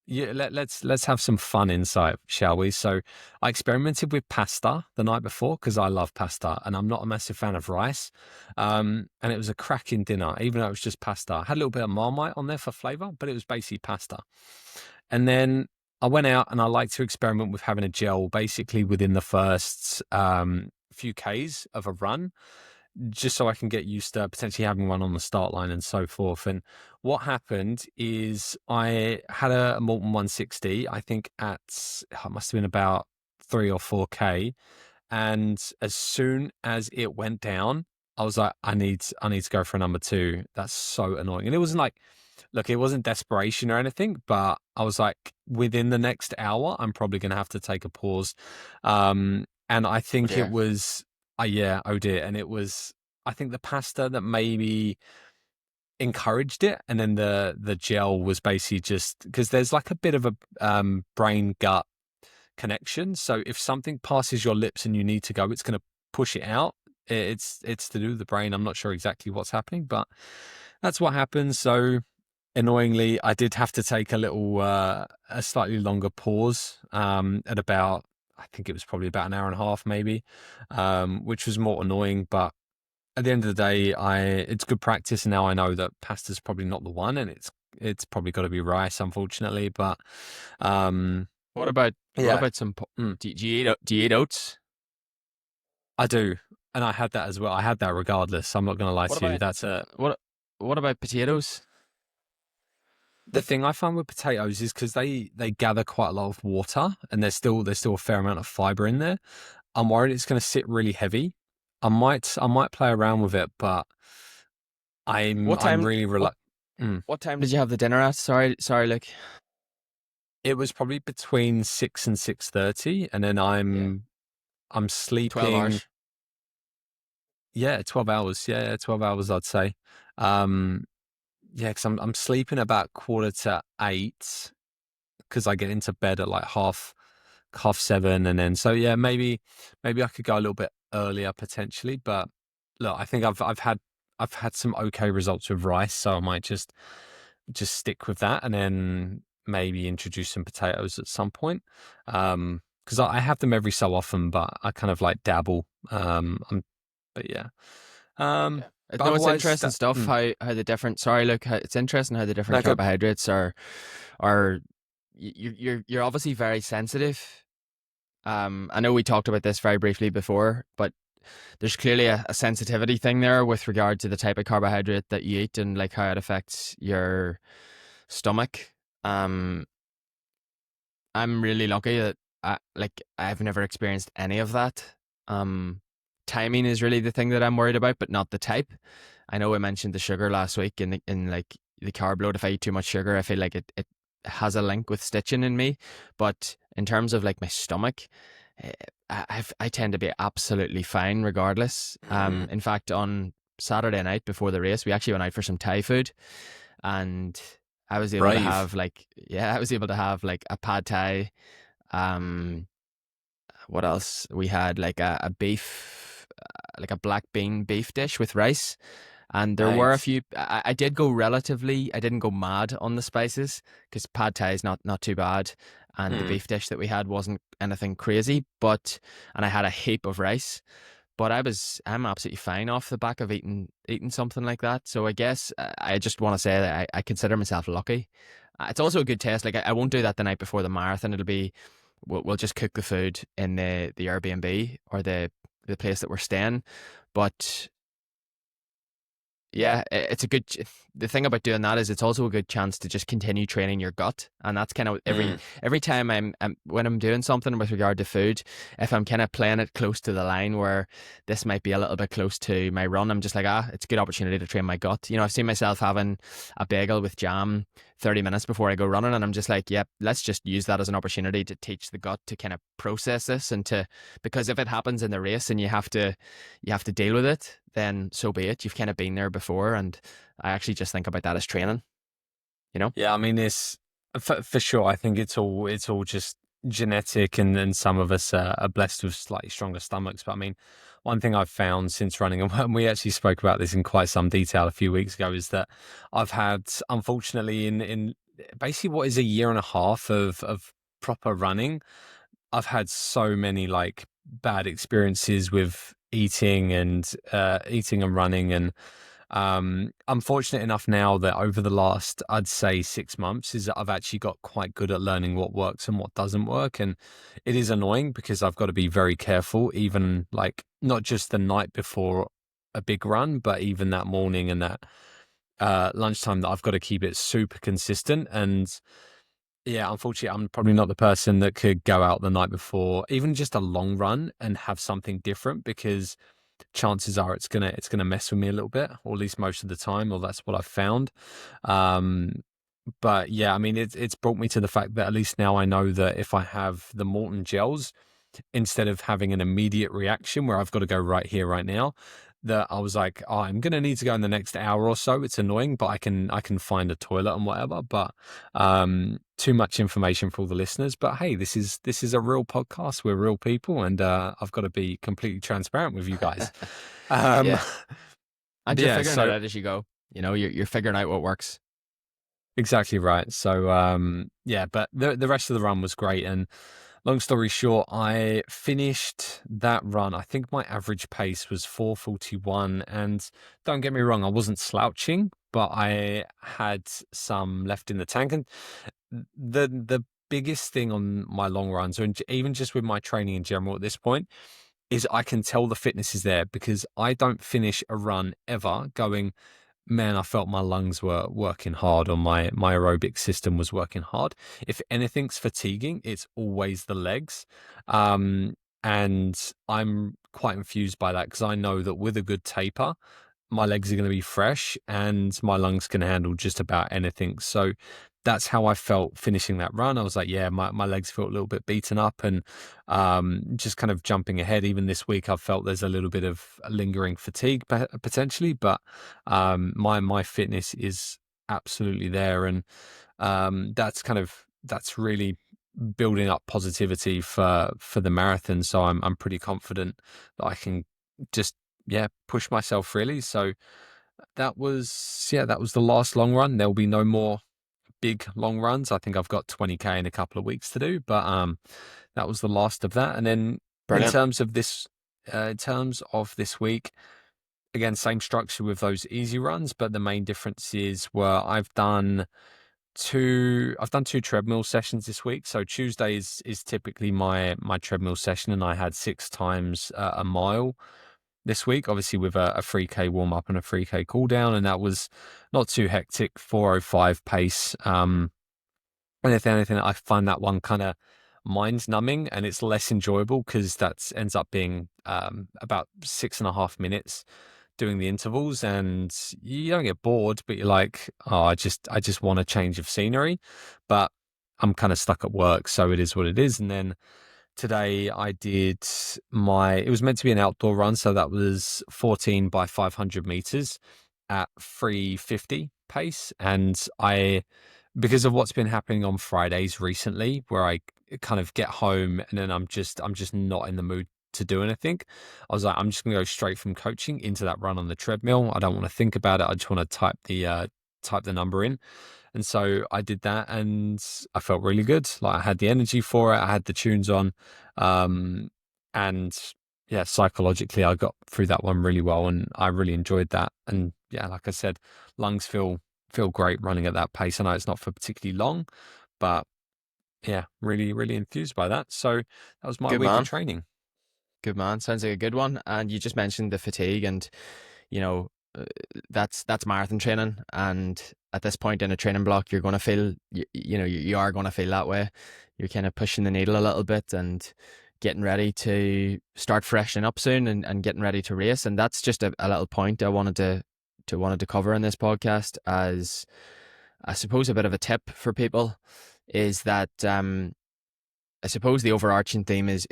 yeah, let's have some fun insight, shall we? So I experimented with pasta the night before because I love pasta and I'm not a massive fan of rice. And it was a cracking dinner, even though it was just pasta. I had a little bit of Marmite on there for flavor, but it was basically pasta. And then I went out and I like to experiment with having a gel basically within the first few Ks of a run, just so I can get used to potentially having one on the start line and so forth. And what happened is I had a Molten 160, I think it must have been about 3 or 4K. And as soon as it went down, I was like, I need to go for a number two. That's so annoying. And it wasn't like, look, it wasn't desperation or anything, but I was like, within the next hour, I'm probably going to have to take a pause. And I Oh think it dear. was, yeah, oh dear. And it was, I think the pasta that maybe encouraged it. And then the gel was basically just because there's like a bit of a brain gut connection. So if something passes your lips and you need to go, it's going to push it out. It's to do with the brain. I'm not sure exactly what's happening, but that's what happens. So annoyingly, I did have to take a slightly longer pause at about, I think it was probably about an hour and a half maybe, which was more annoying. But at the end of the day, it's good practice. And now I know that pasta's probably not the one, and it's probably got to be rice, unfortunately. But um, What yeah, about do you eat oats? I do, and I had that as well. I had that regardless. I'm not going to lie What to you. about That's a what what about potatoes? The thing I find with potatoes is because they gather quite a lot of water, and there's still a fair amount of fiber in there. I'm worried it's going to sit really heavy. I might play around with it, but What I'm time really what reluctant. what time did you have the dinner at? Sorry, look. It was probably between 6 and 6:30, and then Yeah. I'm 12 sleeping. hours. Yeah, 12 hours. Yeah, 12 hours. I'd say. Um, yeah, because I'm sleeping about 7:15 because I get into bed at like half seven, and then so yeah, maybe I could go a little bit earlier potentially. But look, I think I've had some okay results with rice, so I might just stick with that, and then maybe introduce some potatoes at some point. Because I have them every so often, but I kind of like dabble. But yeah. Yeah. But No, it's otherwise, interesting stuff how the different sorry, look, it's interesting how the different no, go. carbohydrates are you're obviously very sensitive. I know we talked about this very briefly before, but there's clearly a sensitivity thing there with regard to the type of carbohydrate that you eat and like how it affects your stomach. Um, I'm really lucky that I've never experienced any of that. Um, Timing is really the thing that I'm worried about, but not the type. I know I mentioned the sugar last week in like the carb load. If I eat too much sugar, I feel like it has a link with stitching in me. But in terms of like my stomach, eh, I tend to be absolutely fine regardless. Mm, In fact, on Saturday night before the race, we actually went out for some Thai food, and I was able to brave. have like yeah, I was able to have like a pad Thai. Um, what else? We had like a beef, like a black bean beef dish with rice. And there were a Mate. few. I did go relatively. I didn't go mad on the spices because pad thai is not too bad, and the Mm. beef dish that we had wasn't anything crazy. And I had a heap of rice. But I'm absolutely fine off the back of eating something like that. So I guess I just want to say that I consider myself lucky. It's also a good test. Like I won't do that the night before the marathon. We'll just cook the food in the Airbnb or the place that we're staying. But yeah, it's a good. The thing about doing that is it's also a good chance to just continue training your gut, and that's kind of Mm. every time I'm when I'm doing something with regard to food, if I'm kind of playing it close to the line where this might be a little bit close to my run, I'm just like it's a good opportunity to train my gut. You know, I've seen myself having a bagel with jam 30 minutes before I go running, and I'm just like, yep, let's just use that as an opportunity to teach the gut to kind of process this and to because if it happens in the race and you have to deal with it, then so be it. You've kind of been there before, and I actually just think about that as training. You know? Yeah, I mean, it's for sure. I think it's all just genetic, and some of us are blessed with slightly stronger stomachs. But I mean, one thing I've found since running, and we actually spoke about this in quite some detail a few weeks ago, is that I've had, unfortunately, in basically what is a year and a half of proper running, I've had so many like bad experiences with eating and running, and I'm fortunate enough now that over the last, I'd say 6 months, is that I've actually got quite good at learning what works and what doesn't work. And it is annoying because I've got to be very careful, even like not just the night before a big run, but even that morning and that lunchtime, that I've got to keep it super consistent. And yeah, unfortunately, I'm probably not the person that could go out the night before, even just a long run, and have something different, because chances are it's gonna mess with me a little bit, or at least most of the time, or that's what I've found. Um, but yeah, I mean, it's brought me to the fact that at least now I know that if I have the Morton gels, instead of having an immediate reaction where I've got to go right here, right now, that I was like, oh, I'm gonna need to go in the next hour or so. It's annoying, but I can find a toilet and whatever. But too much information for all the listeners. But hey, this is a real podcast. We're real people, and I've got to be completely transparent with you guys. Um, Yeah. And you're yeah, figuring it so out as you go. You know, you're figuring out what works. exactly right. So yeah, but the rest of the run was great, and long story short, I finished that run. I think my average pace was 4:41, and don't get me wrong, I wasn't slouching, but I had some left in the tank. And the biggest thing on my long runs, or even just with my training in general at this point, is I can tell the fitness is there, because I don't finish a run ever going, man, I felt my lungs were working hard, or my aerobic system was working hard. If anything's fatiguing, it's always the legs. Um, and I'm quite infused by that, because I know that with a good taper, my legs are going to be fresh and my lungs can handle just about anything. So that's how I felt finishing that run. I was like, yeah, my legs felt a little bit beaten up, and just kind of jumping ahead. Even this week, I've felt there's a little bit of lingering fatigue potentially, but my fitness is absolutely there. And that's really building up positivity for the marathon. So I'm pretty confident that I can just, yeah, push myself really. So that was the last long run. There'll be no more big long runs. I think I've got 20K in a couple of weeks to do, but that was the last of that. And then in Brilliant. terms of this week, again, same structure with those easy runs, but the main difference is where I've done two treadmill sessions this week. So Tuesday is typically my treadmill session, and I had 6 times a mile this week, obviously with a 3K warm up and a 3K cool down, and that was not too hectic, 4:05 pace. And if anything, I find that one kind of mind numbing, and it's less enjoyable because that ends up being about 6.5 minutes doing the intervals, and you don't get bored, but you're like, oh, I just want a change of scenery. But I'm kind of stuck at work, so it is what it is. And then today I did it was meant to be an outdoor run, so that was 14 by 500 meters at 3:50 pace. And because of what's been happening on Fridays recently, where I kind of get home and then I'm just not in the mood to do anything, I was like, I'm just gonna go straight from coaching into that run on the treadmill. I don't want to think about it. I just want to type the number in. And so I did that, and I felt really good. Like, I had the energy for it. I had the tunes on. Um, and yeah, psychologically, I got through that one really well, and I really enjoyed that. And yeah, like I said, lungs feel great running at that pace. I know it's not for particularly long, but yeah, really, really enthused by that. So that was my Good week of man. training. Good man. Sounds like a good one. And you just mentioned the fatigue, and you know, uh, that's marathon training. And at this point in a training block, you're going to feel, you are going to feel that way. You're kind of pushing the needle a little bit and getting ready to start freshening up soon, and getting ready to race. And that's just a little point I wanted to cover in this podcast, as I suppose a bit of a tip for people is that I suppose the overarching theme is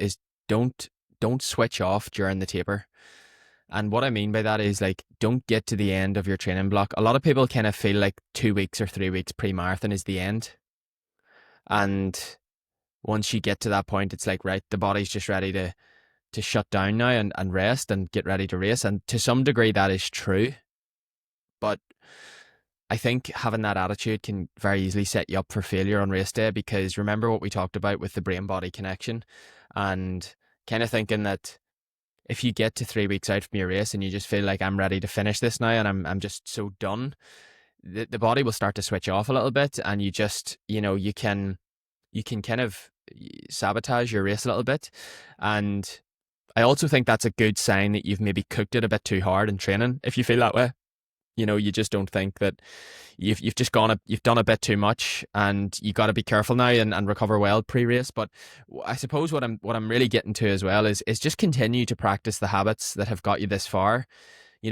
don't don't switch off during the taper. And what I mean by that is, like, don't get to the end of your training block. A lot of people kind of feel like 2 weeks or 3 weeks pre-marathon is the end. And once you get to that point, it's like, right, the body's just ready to shut down now, and rest and get ready to race. And to some degree that is true. But I think having that attitude can very easily set you up for failure on race day, because remember what we talked about with the brain body connection, and kind of thinking that if you get to 3 weeks out from your race and you just feel like, I'm ready to finish this now and I'm just so done, the body will start to switch off a little bit, and you just, you can kind of sabotage your race a little bit. And I also think that's a good sign that you've maybe cooked it a bit too hard in training, if you feel that way. You just don't think that you've done a bit too much, and you got to be careful now, and recover well pre-race. But I suppose what I'm really getting to as well is just continue to practice the habits that have got you this far.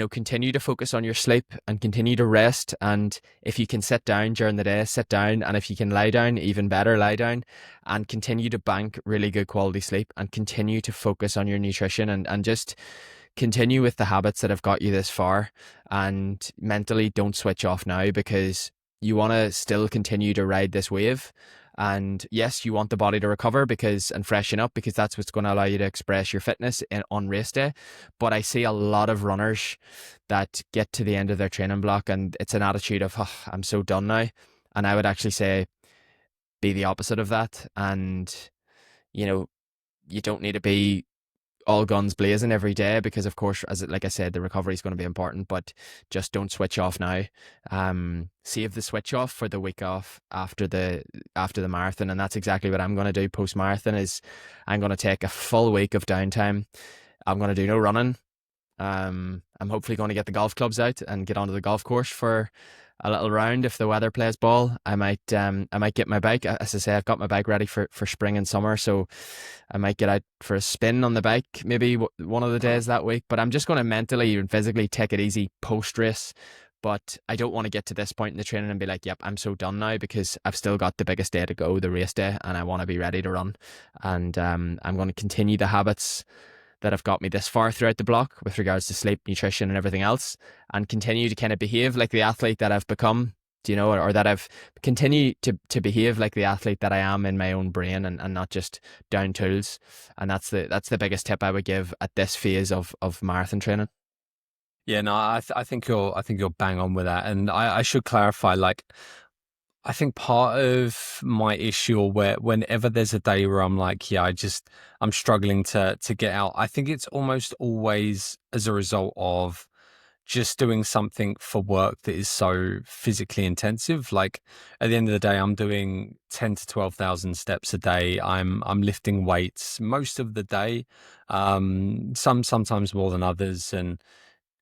Continue to focus on your sleep and continue to rest. And if you can sit down during the day, sit down. And if you can lie down, even better, lie down, and continue to bank really good quality sleep, and continue to focus on your nutrition, and just continue with the habits that have got you this far. And mentally, don't switch off now, because you want to still continue to ride this wave. And yes, you want the body to recover and freshen up, because that's what's going to allow you to express your fitness on race day. But I see a lot of runners that get to the end of their training block and it's an attitude of, oh, I'm so done now. And I would actually say, be the opposite of that. And you know, you don't need to be all guns blazing every day because, of course, like I said, the recovery is going to be important. But just don't switch off now. Save the switch off for the week off after the marathon, and that's exactly what I'm going to do post marathon. Is I'm going to take a full week of downtime. I'm going to do no running. I'm hopefully going to get the golf clubs out and get onto the golf course for a little round. If the weather plays ball, I might get my bike. As I say, I've got my bike ready for spring and summer, so I might get out for a spin on the bike maybe one of the days that week. But I'm just going to mentally and physically take it easy post race. But I don't want to get to this point in the training and be like, yep, I'm so done now, because I've still got the biggest day to go, the race day, and I want to be ready to run. And I'm going to continue the habits that have got me this far throughout the block with regards to sleep, nutrition, and everything else, and continue to kind of behave like the athlete that I've become, or that I've continued to behave like the athlete that I am in my own brain, and not just down tools. And that's the biggest tip I would give at this phase of marathon training. Yeah, no, I think you're bang on with that, and I should clarify. Like, I think part of my issue, or where whenever there's a day where I'm like, yeah, I'm struggling to get out. I think it's almost always as a result of just doing something for work that is so physically intensive. Like, at the end of the day, I'm doing 10 to 12,000 steps a day. I'm lifting weights most of the day, sometimes more than others, and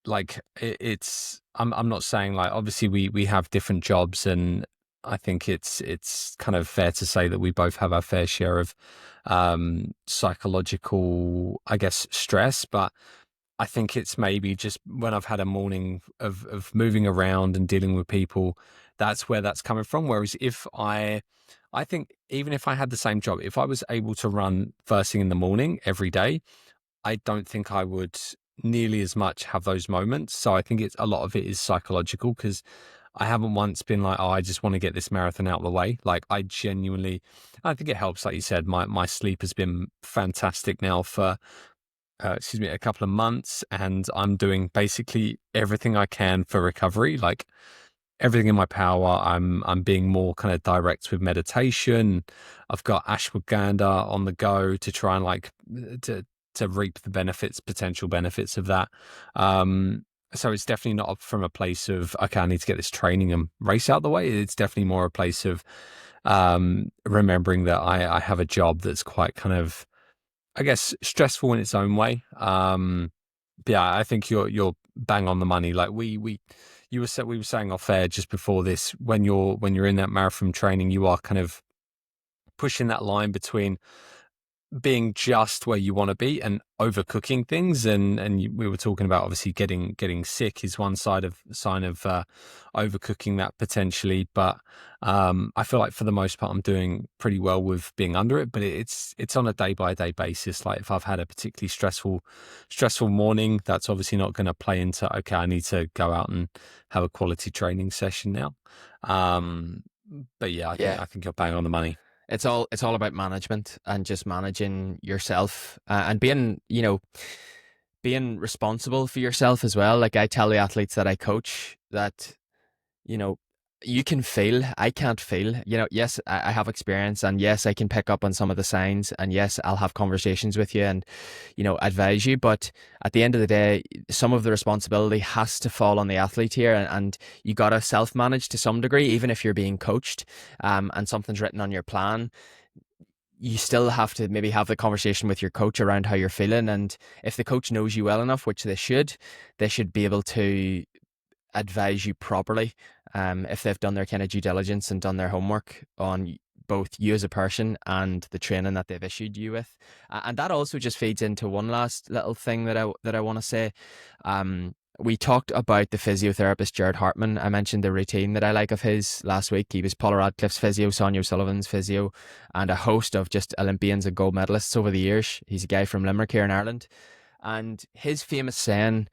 like it's I'm not saying, like, obviously we have different jobs, and I think it's kind of fair to say that we both have our fair share of psychological, I guess, stress. But I think it's maybe just when I've had a morning of moving around and dealing with people, that's where that's coming from. Whereas if I think even if I had the same job, if I was able to run first thing in the morning every day, I don't think I would nearly as much have those moments. So I think it's a lot of it is psychological, because I haven't once been like, oh, I just want to get this marathon out of the way. Like, I genuinely, I think it helps. Like you said, my sleep has been fantastic now for, a couple of months, and I'm doing basically everything I can for recovery. Like, everything in my power. I'm being more kind of direct with meditation. I've got ashwagandha on the go to try and, like, to reap the potential benefits of that. So it's definitely not from a place of, okay, I need to get this training and race out the way. It's definitely more a place of remembering that I have a job that's quite kind of, I guess, stressful in its own way. But yeah, I think you're bang on the money. Like, we we were saying off air just before this, when you're in that marathon training, you are kind of pushing that line between being just where you want to be and overcooking things. We were talking about, obviously, getting sick is one sign of overcooking that potentially. But I feel like for the most part I'm doing pretty well with being under it. But it's on a day by day basis. Like, if I've had a particularly stressful morning, that's obviously not going to play into, okay, I need to go out and have a quality training session now. But yeah, Yeah. I think you're bang on the money. It's all about management and just managing yourself, and being responsible for yourself as well. Like, I tell the athletes that I coach that, you know, you can feel, I can't feel. Yes, I have experience, and yes, I can pick up on some of the signs, and yes, I'll have conversations with you and, advise you. But at the end of the day, some of the responsibility has to fall on the athlete here, and you got to self manage to some degree, even if you're being coached, and something's written on your plan. You still have to maybe have the conversation with your coach around how you're feeling. And if the coach knows you well enough, which they should be able to advise you properly, if they've done their kind of due diligence and done their homework on both you as a person and the training that they've issued you with. And that also just feeds into one last little thing that I want to say. We talked about the physiotherapist Jared Hartman. I mentioned the routine that I like of his last week. He was Paula Radcliffe's physio, Sonia O'Sullivan's physio, and a host of just Olympians and gold medalists over the years. He's a guy from Limerick here in Ireland. And his famous saying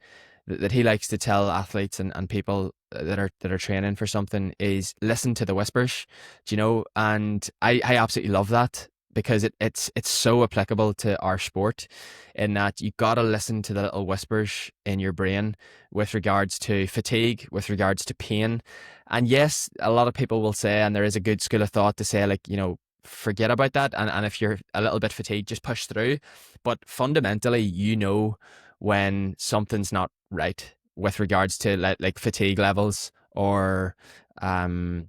that he likes to tell athletes and people that are training for something is, listen to the whispers, and I absolutely love that, because it's so applicable to our sport, in that you gotta listen to the little whispers in your brain with regards to fatigue, with regards to pain. And yes, a lot of people will say, and there is a good school of thought to say, like, forget about that. And if you're a little bit fatigued, just push through. But fundamentally, when something's not right with regards to like fatigue levels or um,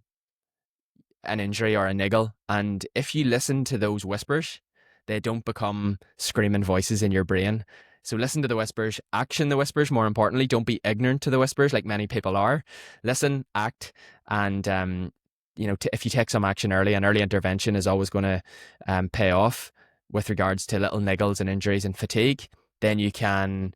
an injury or a niggle. And if you listen to those whispers, they don't become screaming voices in your brain. So listen to the whispers, action the whispers. More importantly, don't be ignorant to the whispers like many people are. Listen, act, and if you take some action early, and early intervention is always going to pay off with regards to little niggles and injuries and fatigue. Then you can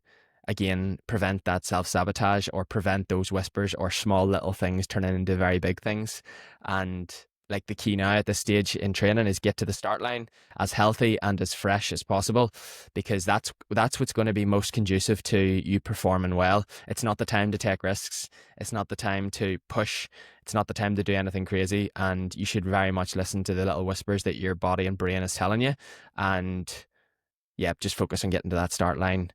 again prevent that self-sabotage or prevent those whispers or small little things turning into very big things. And like the key now at this stage in training is get to the start line as healthy and as fresh as possible, because that's what's going to be most conducive to you performing well. It's not the time to take risks. It's not the time to push. It's not the time to do anything crazy. And you should very much listen to the little whispers that your body and brain is telling you. And yeah, just focus on getting to that start line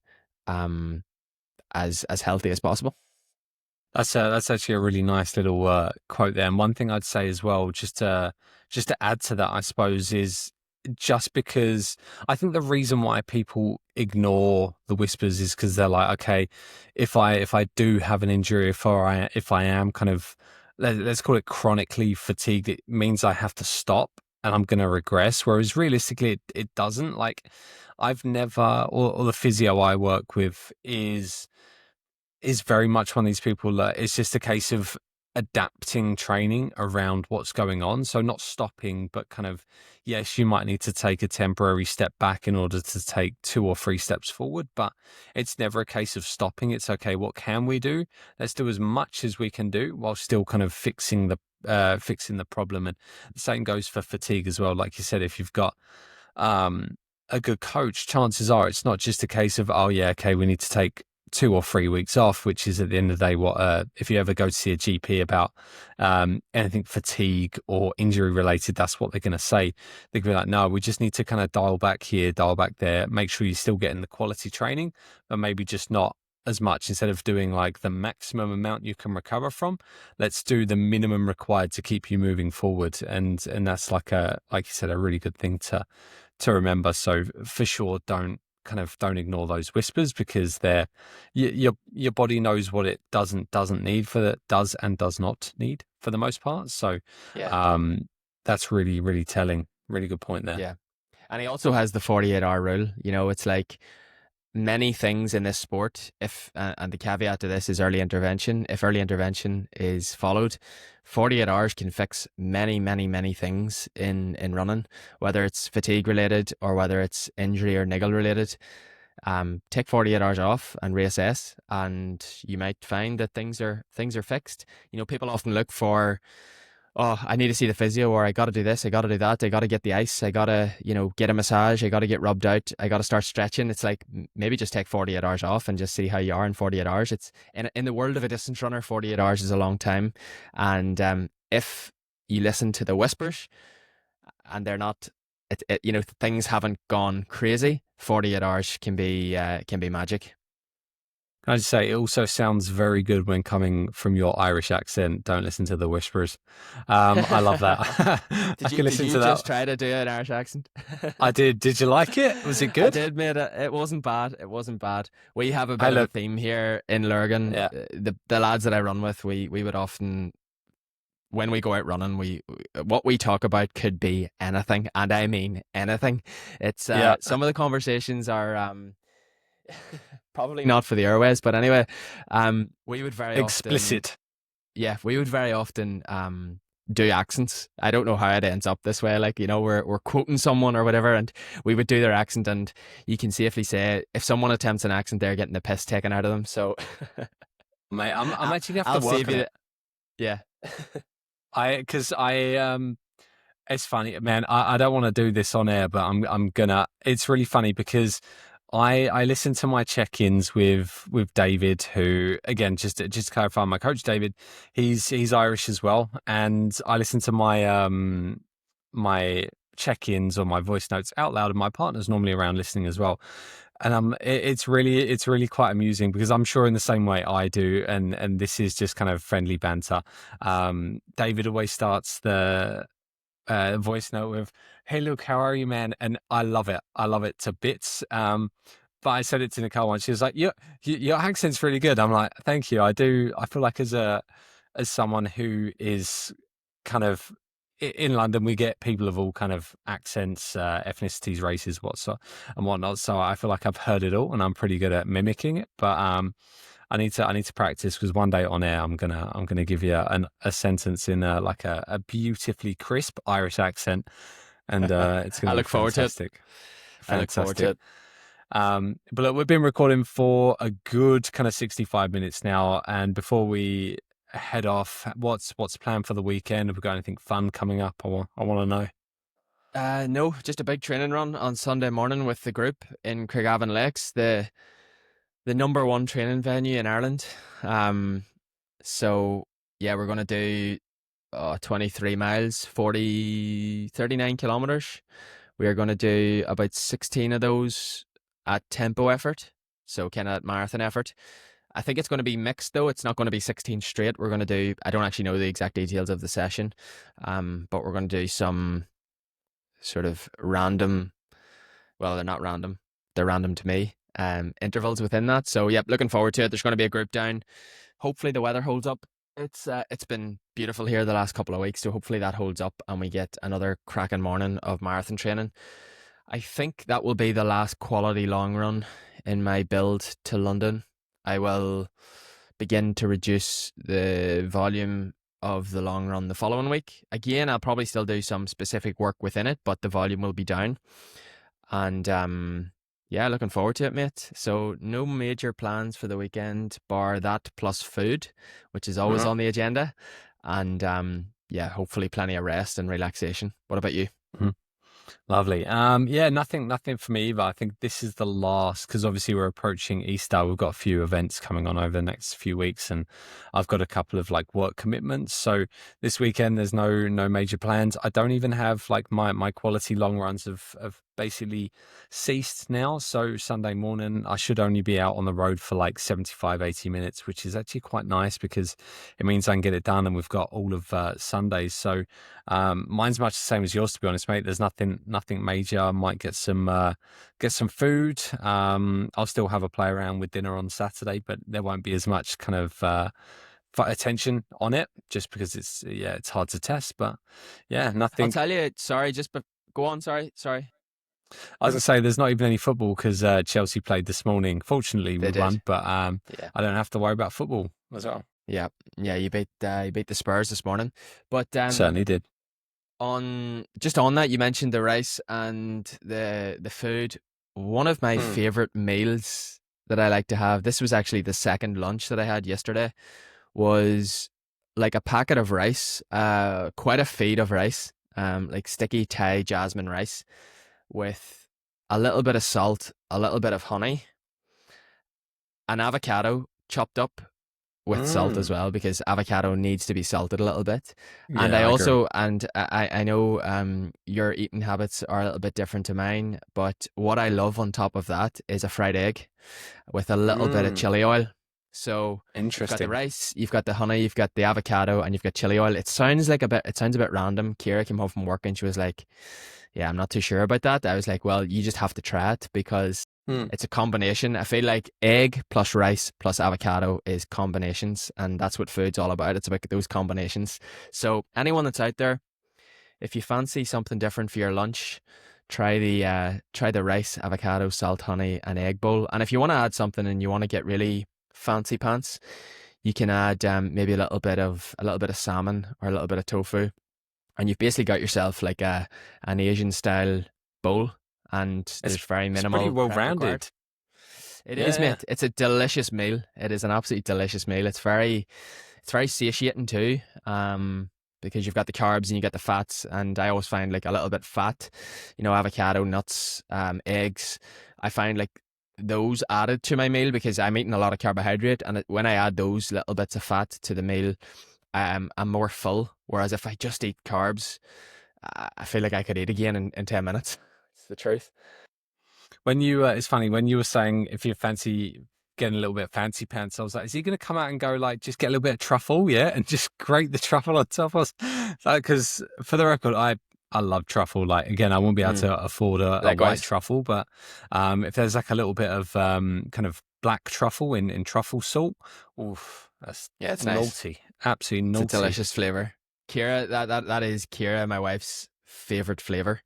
as healthy as possible. That's actually a really nice little quote there. And one thing I'd say as well, just to add to that, I suppose, is just because I think the reason why people ignore the whispers is because they're like, okay, if I do have an injury, if I am kind of, let's call it chronically fatigued, it means I have to stop and I'm going to regress. Whereas realistically, it doesn't. Like, I've never, or the physio I work with is very much one of these people that it's just a case of adapting training around what's going on. So not stopping, but kind of, yes, you might need to take a temporary step back in order to take 2 or 3 steps forward, but it's never a case of stopping. It's okay, what can we do? Let's do as much as we can do while still kind of fixing the problem. And the same goes for fatigue as well. Like you said, if you've got a good coach, chances are it's not just a case of, oh yeah, okay, we need to take 2 or 3 weeks off, which is at the end of the day what if you ever go to see a GP about anything fatigue or injury related, that's what they're going to say. They're going to be like, no, we just need to kind of dial back here, dial back there, make sure you're still getting the quality training, but maybe just not as much. Instead of doing like the maximum amount you can recover from, let's do the minimum required to keep you moving forward. And that's like you said, a really good thing to remember. So for sure, don't ignore those whispers, because your body knows what it doesn't need for that does and does not need for the most part. So Yeah. that's really, really telling. Really good point there. Yeah. And he also has the 48-hour rule. It's like many things in this sport, if and the caveat to this is early intervention. If early intervention is followed, 48 hours can fix many, many, many things in running, whether it's fatigue related or whether it's injury or niggle related. Take 48 hours off and reassess, and you might find that things are fixed. People often look for, oh, I need to see the physio, or I got to do this, I got to do that, I got to get the ice, I got to, get a massage, I got to get rubbed out, I got to start stretching. It's like, maybe just take 48 hours off and just see how you are in 48 hours. It's in the world of a distance runner, 48 hours is a long time. And if you listen to the whispers and they're not, things haven't gone crazy, 48 hours can be magic. Can I just say, it also sounds very good when coming from your Irish accent. Don't listen to the whispers. I love that. I can Did listen you to that. just try to do an Irish accent? I did. Did you like it? Was it I good? did, mate. It wasn't bad. It wasn't bad. We have a I bit of a look. theme here in Lurgan. Yeah. The lads that I run with, we would often, when we go out running, what we talk about could be anything, and I mean anything. It's Yeah. some of the conversations are probably not for the airways, but anyway, we would very often, Explicit. yeah, we would very often do accents. I don't know how it ends up this way. Like, we're quoting someone or whatever, and we would do their accent, and you can safely say if someone attempts an accent, they're getting the piss taken out of them. So, Mate, I'm actually gonna have I'll to work save on you. it. Yeah, Because it's funny, man. I don't want to do this on air, but I'm gonna. It's really funny because I listen to my check-ins with David, who, again, just to clarify, my coach David, he's Irish as well, and I listen to my check-ins or my voice notes out loud, and my partner's normally around listening as well. And it's really quite amusing, because I'm sure in the same way I do, and this is just kind of friendly banter. David always starts voice note with, "Hey Luke, how are you, man?" And I love it. I love it to bits. But I said it to Nicole once. She was like, your accent's really good." I'm like, "Thank you. I do. I feel like as someone who is kind of in London, we get people of all kind of accents, ethnicities, races, and whatnot. So I feel like I've heard it all, and I'm pretty good at mimicking it. But I need to practice, because one day on air I'm gonna give you a sentence in like a beautifully crisp Irish accent, and it's I gonna be look forward to it. fantastic. I look forward to Fantastic. it. But look, we've been recording for a good kind of 65 minutes now, and before we head off, what's planned for the weekend? Have we got anything fun coming up? I want to know. No, just a big training run on Sunday morning with the group in Craigavon Lakes, the number one training venue in Ireland. So yeah, we're gonna do 23 miles, 39 kilometers. We are gonna do about 16 of those at tempo effort, so kind of marathon effort. I think it's going to be mixed though. It's not going to be 16 straight. We're going to do, I don't actually know the exact details of the session, but we're going to do some sort of random, well, they're not random, they're random to me, intervals within that. So, yep, looking forward to it. There's going to be a group down. Hopefully the weather holds up. It's been beautiful here the last couple of weeks, so hopefully that holds up and we get another cracking morning of marathon training. I think that will be the last quality long run in my build to London. I will begin to reduce the volume of the long run the following week. Again, I'll probably still do some specific work within it, but the volume will be down. And yeah, looking forward to it, mate. So no major plans for the weekend, bar that plus food, which is always on the agenda. And yeah, hopefully plenty of rest and relaxation. What about you? Mhm. Lovely. Yeah, nothing for me either. I think this is the last, because obviously we're approaching Easter. We've got a few events coming on over the next few weeks, and I've got a couple of like work commitments. So this weekend there's no major plans. I don't even have like my quality long runs have basically ceased now. So Sunday morning I should only be out on the road for like 75-80 minutes, which is actually quite nice because it means I can get it done, and we've got all of Sundays. So mine's much the same as yours, to be honest, mate. There's nothing major. I might get some food. I'll still have a play around with dinner on Saturday, but there won't be as much kind of attention on it, just because it's hard to test. But yeah, I'll nothing. tell you, sorry, go on, sorry. I was gonna say there's not even any football because Chelsea played this morning. Fortunately, we They did. won, but Yeah. I don't have to worry about football as well. Yeah. Yeah, you beat the Spurs this morning. But Certainly did. on that, you mentioned the rice and the food. One of my Mm. favorite meals that I like to have, this was actually the second lunch that I had yesterday, was like a packet of rice, quite a feed of rice, like sticky Thai jasmine rice with a little bit of salt, a little bit of honey, an avocado chopped up with salt as Mm. well, because avocado needs to be salted a little bit. And Yeah, I I agree. also, and I know your eating habits are a little bit different to mine, but what I love on top of that is a fried egg with a little bit of Mm. chili oil. So you've got the Interesting. rice, you've got the honey, you've got the avocado, and you've got chili oil. It sounds a bit random. Kira came home from work and she was like, "Yeah, I'm not too sure about that." I was like, "Well, you just have to try it because Mm. it's a combination." I feel like egg plus rice plus avocado is combinations, and that's what food's all about. It's about those combinations. So anyone that's out there, if you fancy something different for your lunch, try the rice, avocado, salt, honey, and egg bowl. And if you want to add something and you want to get really fancy pants, you can add maybe a little bit of salmon or a little bit of tofu, and you've basically got yourself like an Asian style bowl, and It's there's very it's pretty minimal well prep required. rounded. It is, Yeah. mate. It's a delicious meal. It is an absolutely delicious meal. It's very satiating too. Because you've got the carbs and you get the fats, and I always find like a little bit fat, avocado, nuts, eggs. I find like those added to my meal because I'm eating a lot of carbohydrate, and when I add those little bits of fat to the meal, I'm more full. Whereas if I just eat carbs, I feel like I could eat again in 10 minutes. It's the truth. When you, it's funny when you were saying if you fancy getting a little bit fancy pants, I was like, is he going to come out and go like, just get a little bit of truffle, yeah, and just grate the truffle on top of us? Because for the record, I love truffle. Like, again, I won't be able Mm. to afford a white Likewise. truffle, but if there's like a little bit of kind of black truffle in truffle salt, oof, that's Yeah, it's nice. naughty. Absolutely It's a naughty. delicious flavor. Kira, that is Kira, my wife's favorite flavor.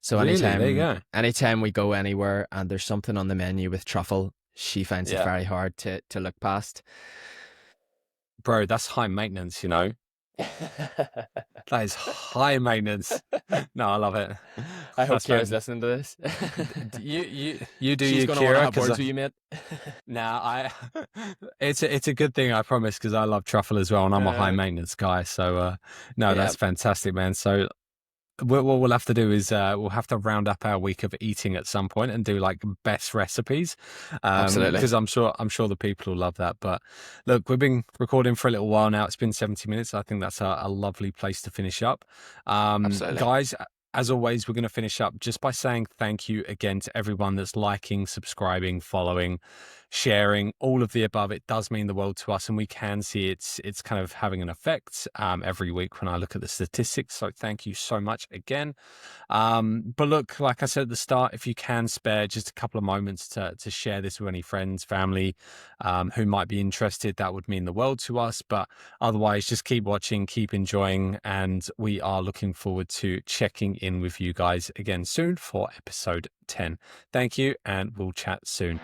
So Really? There you go. anytime we go anywhere and there's something on the menu with truffle, she finds it Yeah. very hard to look past. Bro, that's high maintenance, you know? That is high maintenance. No, I love it. I hope That's Kira's fantastic. listening to this. You do She's you, gonna want to Kira, have words because with you, mate. nah, it's a good thing, I promise, because I love truffle as well, and I'm a high Uh, maintenance guy. So no, yeah, that's fantastic, man. So what we'll have to do is we'll have to round up our week of eating at some point and do like best recipes, absolutely, because I'm sure the people will love that. But look, we've been recording for a little while now. It's been 70 minutes. I think that's a lovely place to finish up. absolutely. Guys, as always, we're going to finish up just by saying thank you again to everyone that's liking, subscribing, following, sharing, all of the above. It does mean the world to us, and we can see it's kind of having an effect every week when I look at the statistics. So thank you so much again. But look, like I said at the start, if you can spare just a couple of moments to share this with any friends, family who might be interested, that would mean the world to us. But otherwise, just keep watching, keep enjoying, and we are looking forward to checking in with you guys again soon for episode 10. Thank you, and we'll chat soon.